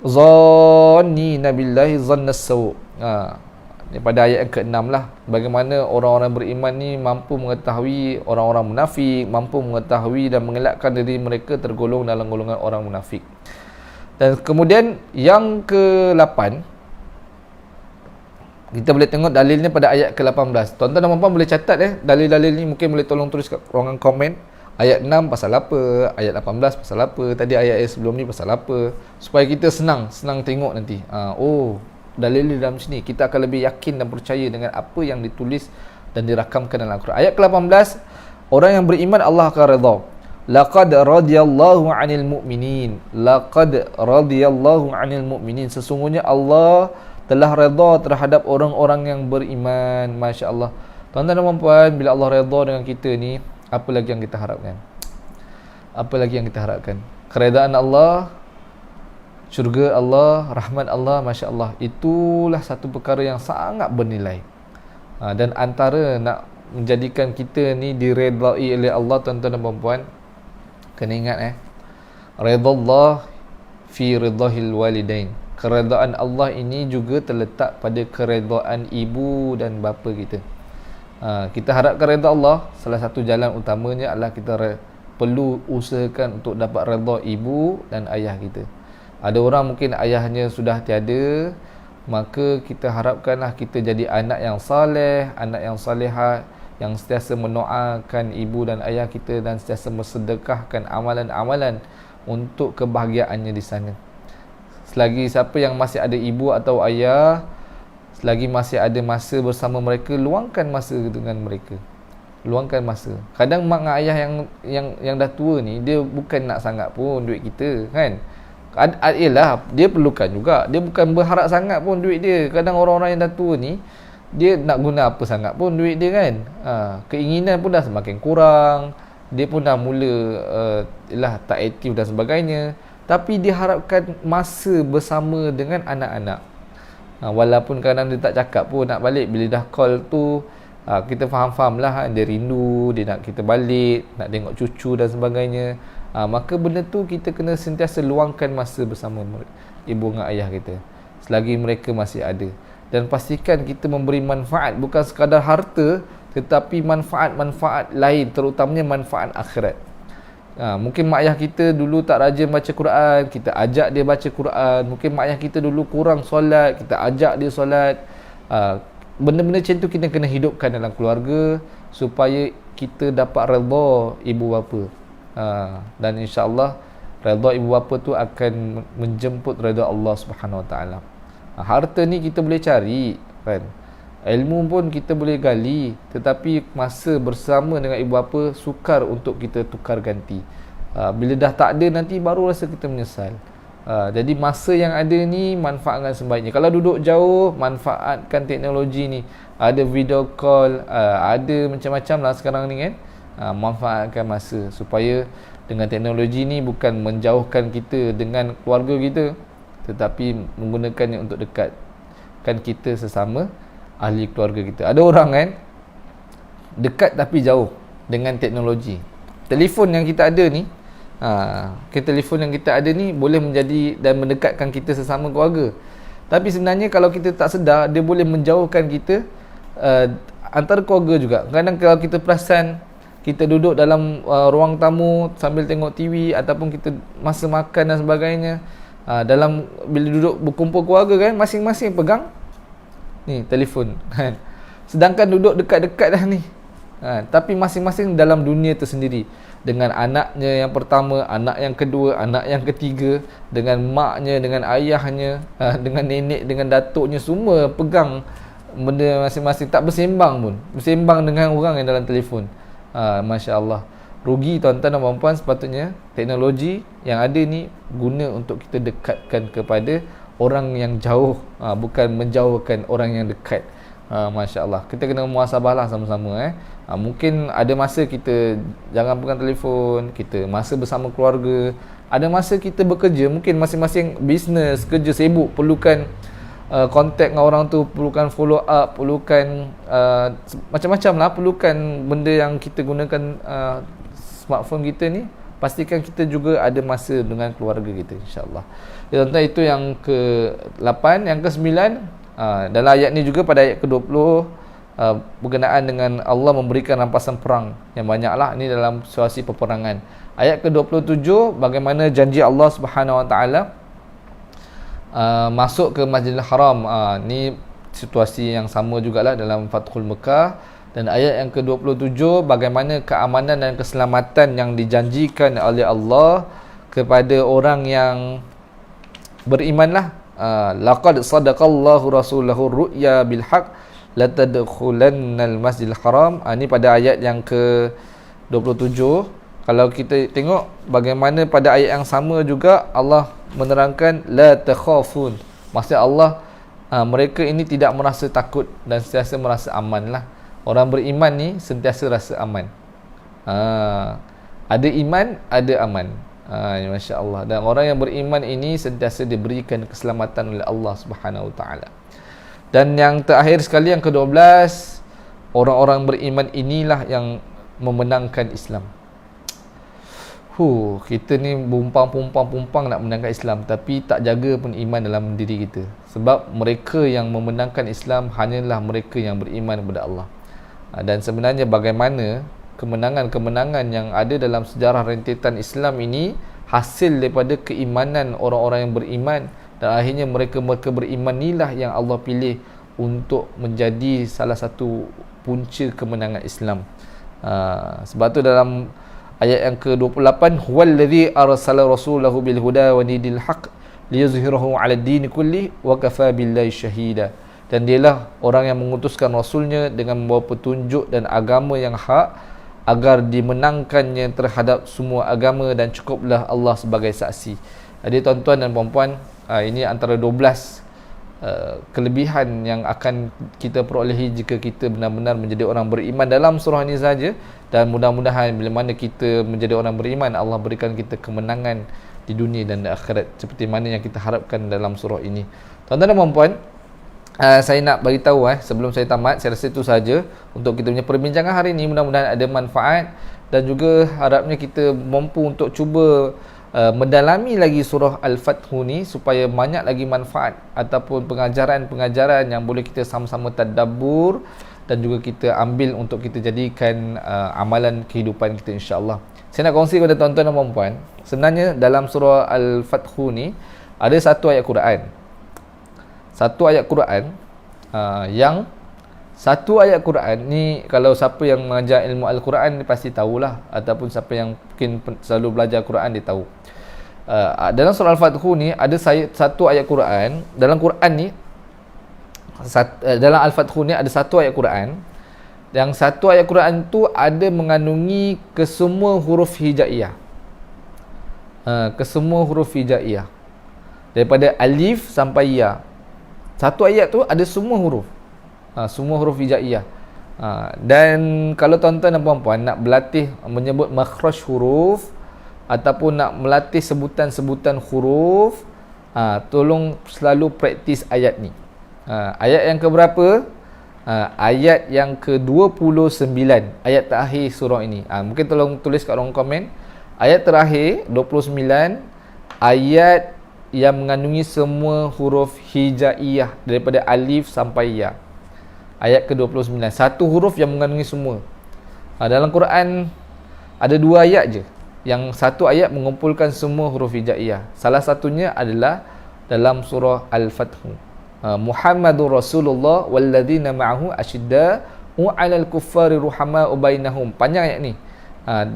A: dhannina billahi dhannas sawu. Pada ayat yang ke-6 lah, bagaimana orang-orang beriman ni mampu mengetahui orang-orang munafik, mampu mengetahui dan mengelakkan diri mereka tergolong dalam golongan orang munafik. Dan kemudian yang ke-8, kita boleh tengok dalilnya pada ayat ke-18. Tuan-tuan dan puan boleh catat dalil-dalil ni, mungkin boleh tolong tulis kat ruangan komen. Ayat 6 pasal apa, ayat 18 pasal apa, tadi ayat sebelum ni pasal apa, supaya kita senang tengok nanti. Dalil dalam sini kita akan lebih yakin dan percaya dengan apa yang ditulis dan dirakamkan dalam Al-Quran. Ayat ke-18, orang yang beriman Allah akan redha. Laqad radiyallahu 'anil mu'minin. Laqad radiyallahu 'anil mu'minin. Sesungguhnya Allah telah redha terhadap orang-orang yang beriman. Masya-Allah. Tuan-tuan dan puan, bila Allah redha dengan kita ni, apa lagi yang kita harapkan? Apa lagi yang kita harapkan? Keredaan Allah, syurga Allah, rahmat Allah, Masya Allah. Itulah satu perkara yang sangat bernilai. Dan antara nak menjadikan kita ni diredai oleh Allah, tuan-tuan dan puan-puan, kena ingat redha Allah fi ridahil walidain. Keredaan Allah ini juga terletak pada keredaan ibu dan bapa kita. Kita harapkan redha Allah, salah satu jalan utamanya adalah kita perlu usahakan untuk dapat redha ibu dan ayah kita. Ada orang mungkin ayahnya sudah tiada, maka kita harapkanlah kita jadi anak yang saleh, anak yang salihah, yang sentiasa mendoakan ibu dan ayah kita dan sentiasa bersedekahkan amalan-amalan untuk kebahagiaannya di sana. Selagi siapa yang masih ada ibu atau ayah, selagi masih ada masa bersama mereka, luangkan masa dengan mereka. Luangkan masa. Kadang mak dan ayah yang dah tua ni, dia bukan nak sangat pun duit kita, kan? Ialah dia perlukan juga, dia bukan berharap sangat pun duit dia. Kadang orang-orang yang dah tua ni, dia nak guna apa sangat pun duit dia, kan? Keinginan pun dah semakin kurang, dia pun dah mula tak aktif dan sebagainya. Tapi dia harapkan masa bersama dengan anak-anak. Walaupun kadang dia tak cakap pun nak balik, bila dah call tu kita faham-faham lah, dia rindu, dia nak kita balik, nak tengok cucu dan sebagainya. Maka benda tu kita kena sentiasa luangkan masa bersama ibu dan ayah kita selagi mereka masih ada. Dan pastikan kita memberi manfaat, bukan sekadar harta, tetapi manfaat-manfaat lain, terutamanya manfaat akhirat. Mungkin mak ayah kita dulu tak rajin baca Quran, kita ajak dia baca Quran. Mungkin mak ayah kita dulu kurang solat, kita ajak dia solat. Benda-benda macam tu kita kena hidupkan dalam keluarga supaya kita dapat redha ibu bapa. Dan insya-Allah redha ibu bapa tu akan menjemput redha Allah Subhanahu Wa Taala. Harta ni kita boleh cari, kan? Ilmu pun kita boleh gali, tetapi masa bersama dengan ibu bapa sukar untuk kita tukar ganti. Bila dah tak ada nanti baru rasa kita menyesal. Jadi masa yang ada ni manfaatkan sebaiknya. Kalau duduk jauh, manfaatkan teknologi ni. Ada video call, ada macam-macam lah sekarang ni, kan? Manfaatkan masa supaya dengan teknologi ni bukan menjauhkan kita dengan keluarga kita, tetapi menggunakannya untuk dekatkan kita sesama ahli keluarga kita. Ada orang, kan, dekat tapi jauh dengan teknologi. Telefon yang kita ada ni, telefon yang kita ada ni boleh menjadi dan mendekatkan kita sesama keluarga. Tapi sebenarnya kalau kita tak sedar, dia boleh menjauhkan kita antara keluarga juga. Kadang kalau kita perasan, kita duduk dalam ruang tamu sambil tengok TV ataupun kita masa makan dan sebagainya, dalam bila duduk berkumpul keluarga, kan, masing-masing pegang ni telefon, kan. Sedangkan duduk dekat-dekat dah ni, tapi masing-masing dalam dunia tersendiri, dengan anaknya yang pertama, anak yang kedua, anak yang ketiga, dengan maknya, dengan ayahnya, dengan nenek, dengan datuknya, semua pegang benda masing-masing, tak bersembang pun, bersembang dengan orang yang dalam telefon. Masya Allah. Rugi tuan-tuan dan puan-puan. Sepatutnya teknologi yang ada ni guna untuk kita dekatkan kepada orang yang jauh, bukan menjauhkan orang yang dekat. Masya Allah. Kita kena muhasabah lah sama-sama. Mungkin ada masa kita jangan pegang telefon, kita masa bersama keluarga, ada masa kita bekerja, mungkin masing-masing bisnes, kerja sibuk, perlukan contact dengan orang tu, perlukan follow up, perlukan macam-macam lah, perlukan benda yang kita gunakan smartphone kita ni. Pastikan kita juga ada masa dengan keluarga kita, insyaAllah. Ya, tuan-tuan, itu yang ke-8. Yang ke-9, dalam ayat ni juga, pada ayat ke-20, berkenaan dengan Allah memberikan rampasan perang yang banyaklah. Ini dalam situasi peperangan. Ayat ke-27, bagaimana janji Allah Subhanahu Wa Taala masuk ke Masjidil Haram. Ni situasi yang sama jugalah dalam Fathul Mekah. Dan ayat yang ke-27, bagaimana keamanan dan keselamatan yang dijanjikan oleh Allah kepada orang yang berimanlah. Laqad sadaqallahu rasulahu ru'ya bil haqq la tadkhulannal masjidil haram. Ini pada ayat yang ke-27. Kalau kita tengok bagaimana pada ayat yang sama juga Allah menerangkan la takhafun. Maksudnya Allah, mereka ini tidak merasa takut dan sentiasa merasa aman lah. Orang beriman ni sentiasa rasa aman. Ada iman, ada aman. Masya Allah. Dan orang yang beriman ini sentiasa diberikan keselamatan oleh Allah Subhanahu Wa Taala. Dan yang terakhir sekali, yang ke-12, orang-orang beriman inilah yang memenangkan Islam. Kita ni pumpang nak menangkan Islam, tapi tak jaga pun iman dalam diri kita. Sebab mereka yang memenangkan Islam hanyalah mereka yang beriman kepada Allah. Dan sebenarnya bagaimana kemenangan-kemenangan yang ada dalam sejarah rentetan Islam ini hasil daripada keimanan orang-orang yang beriman. Dan akhirnya mereka beriman inilah yang Allah pilih untuk menjadi salah satu punca kemenangan Islam. Sebab tu dalam ayat yang ke-28, huwallazi arsala rasulahu bil huda wa dinil haqq liyuzhirahu 'ala ad-din kulli wa kafa billahi syahida. Dan dialah orang yang mengutuskan rasulnya dengan membawa petunjuk dan agama yang hak agar dimenangkannya terhadap semua agama, dan cukuplah Allah sebagai saksi. Jadi tuan-tuan dan puan-puan, ini antara 12 kelebihan yang akan kita perolehi jika kita benar-benar menjadi orang beriman dalam surah ini saja. Dan mudah-mudahan bila mana kita menjadi orang beriman, Allah berikan kita kemenangan di dunia dan di akhirat seperti mana yang kita harapkan dalam surah ini. Tuan-tuan dan puan-puan, saya nak bagi tahu sebelum saya tamat, saya rasa itu saja untuk kita punya perbincangan hari ini. Mudah-mudahan ada manfaat, dan juga harapnya kita mampu untuk cuba mendalami lagi surah Al-Fathu ni supaya banyak lagi manfaat ataupun pengajaran-pengajaran yang boleh kita sama-sama tadabbur dan juga kita ambil untuk kita jadikan amalan kehidupan kita, insya-Allah. Saya nak kongsi kepada tuan-tuan dan puan-puan, sebenarnya dalam surah Al-Fathu ni ada satu ayat Quran. Satu ayat Quran yang satu ayat Quran ni, kalau siapa yang mengajar ilmu Al-Quran ni pasti tahulah, ataupun siapa yang mungkin selalu belajar Quran dia tahu. Dalam surah Al-Fathu ni ada satu ayat Quran. Dalam Quran ni dalam Al-Fathu ni ada satu ayat Quran. Yang satu ayat Quran tu ada mengandungi kesemua huruf hijaiyah. Kesemua huruf hijaiyah. Daripada alif sampai ya. Satu ayat tu ada semua huruf. Semua huruf hijaiyah. Dan kalau tuan-tuan dan puan-puan nak berlatih menyebut makhraj huruf ataupun nak melatih sebutan-sebutan huruf, tolong selalu praktis ayat ni. Ayat yang keberapa? Ayat yang ke-29, ayat terakhir surah ini. Mungkin tolong tulis kat ruang komen. Ayat terakhir 29, ayat yang mengandungi semua huruf hijaiyah daripada alif sampai ya. Ayat ke-29, satu huruf yang mengandungi semua. Dalam Quran ada dua ayat je yang satu ayat mengumpulkan semua huruf hijaiyah. Salah satunya adalah dalam surah Al-Fathu. Muhammadur Rasulullah walladzina ma'ahu asyidda'u 'alal kuffari ruhama'u bainahum. Panjang ayat ni.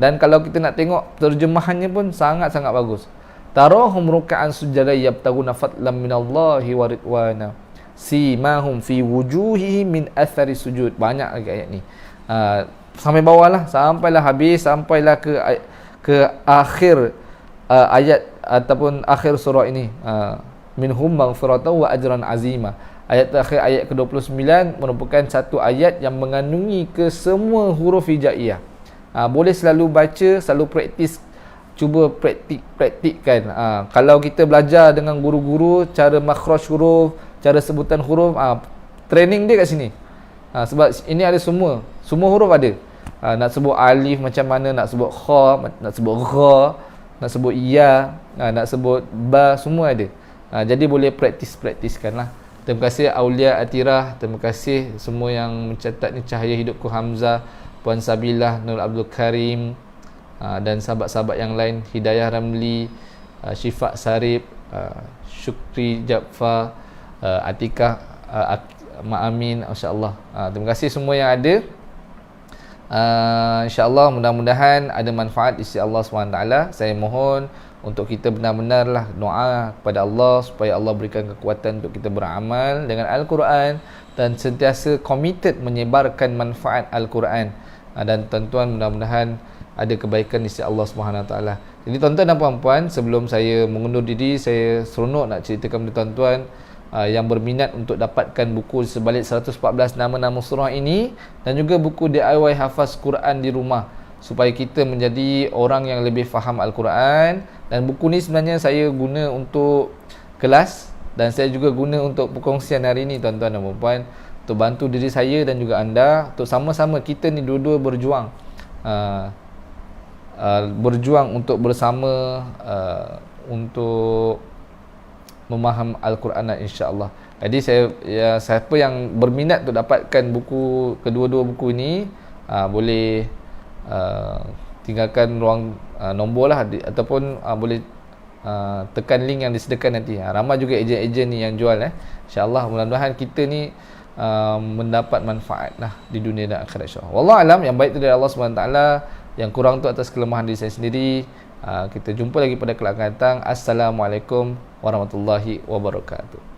A: Dan kalau kita nak tengok terjemahannya pun sangat-sangat bagus. Tarahum ruk'an sujada yabtaguna fadlan minallahi wa ridwana simahum fi wujuhihim min athari sujud. Banyak lagi ayat ni. Sampai bawah lah, sampailah habis, sampailah ke akhir ayat ataupun akhir surah ini. Minhum maghfiratan wa ajran azima. Ayat terakhir ayat ke-29 merupakan satu ayat yang mengandungi ke semua huruf hijaiyah. Boleh selalu baca, selalu praktis, cuba praktikkan. Kalau kita belajar dengan guru-guru cara makhraj huruf, cara sebutan huruf, training dia kat sini. Sebab ini ada semua huruf ada. Nak sebut alif macam mana, nak sebut kha, nak sebut gha, nak sebut ya, nak sebut ba, semua ada. Jadi boleh praktiskan lah. Terima kasih Aulia Atirah, terima kasih semua yang mencatat ni, Cahaya Hidupku Hamzah, Puan Sabilah, Nur Abdul Karim, dan sahabat-sahabat yang lain, Hidayah Ramli, Syifa Sarip, Syukri Jafar, Atikah, Mak Amin, insya-Allah. Terima kasih semua yang ada. InsyaAllah mudah-mudahan ada manfaat di sisi Allah SWT. Saya mohon untuk kita benar-benarlah doa kepada Allah supaya Allah berikan kekuatan untuk kita beramal dengan Al-Quran dan sentiasa committed menyebarkan manfaat Al-Quran. Dan tuan-tuan, mudah-mudahan ada kebaikan di sisi Allah SWT. Jadi tuan-tuan dan puan-puan, sebelum saya mengundur diri, saya seronok nak ceritakan kepada tuan-tuan yang berminat untuk dapatkan buku sebalik 114 nama-nama surah ini dan juga buku DIY hafaz Quran di rumah supaya kita menjadi orang yang lebih faham Al-Quran. Dan buku ni sebenarnya saya guna untuk kelas dan saya juga guna untuk perkongsian hari ini tuan-tuan dan puan-puan, untuk bantu diri saya dan juga anda, untuk sama-sama kita ni dua-dua berjuang berjuang untuk bersama untuk memaham Al-Quran, insya-Allah. Jadi siapa yang berminat untuk dapatkan buku, kedua-dua buku ini, boleh tinggalkan ruang nombor lah, ataupun boleh tekan link yang disediakan nanti. Ramai juga ejen-ejen ni yang jual, insya-Allah. Mudah-mudahan kita ni mendapat manfaat lah di dunia dan akhirat, insya-Allah. Wallahu alam, yang baik itu dari Allah SWT, yang kurang tu atas kelemahan diri saya sendiri. Kita jumpa lagi pada kelak akan datang. Assalamualaikum warahmatullahi wabarakatuh.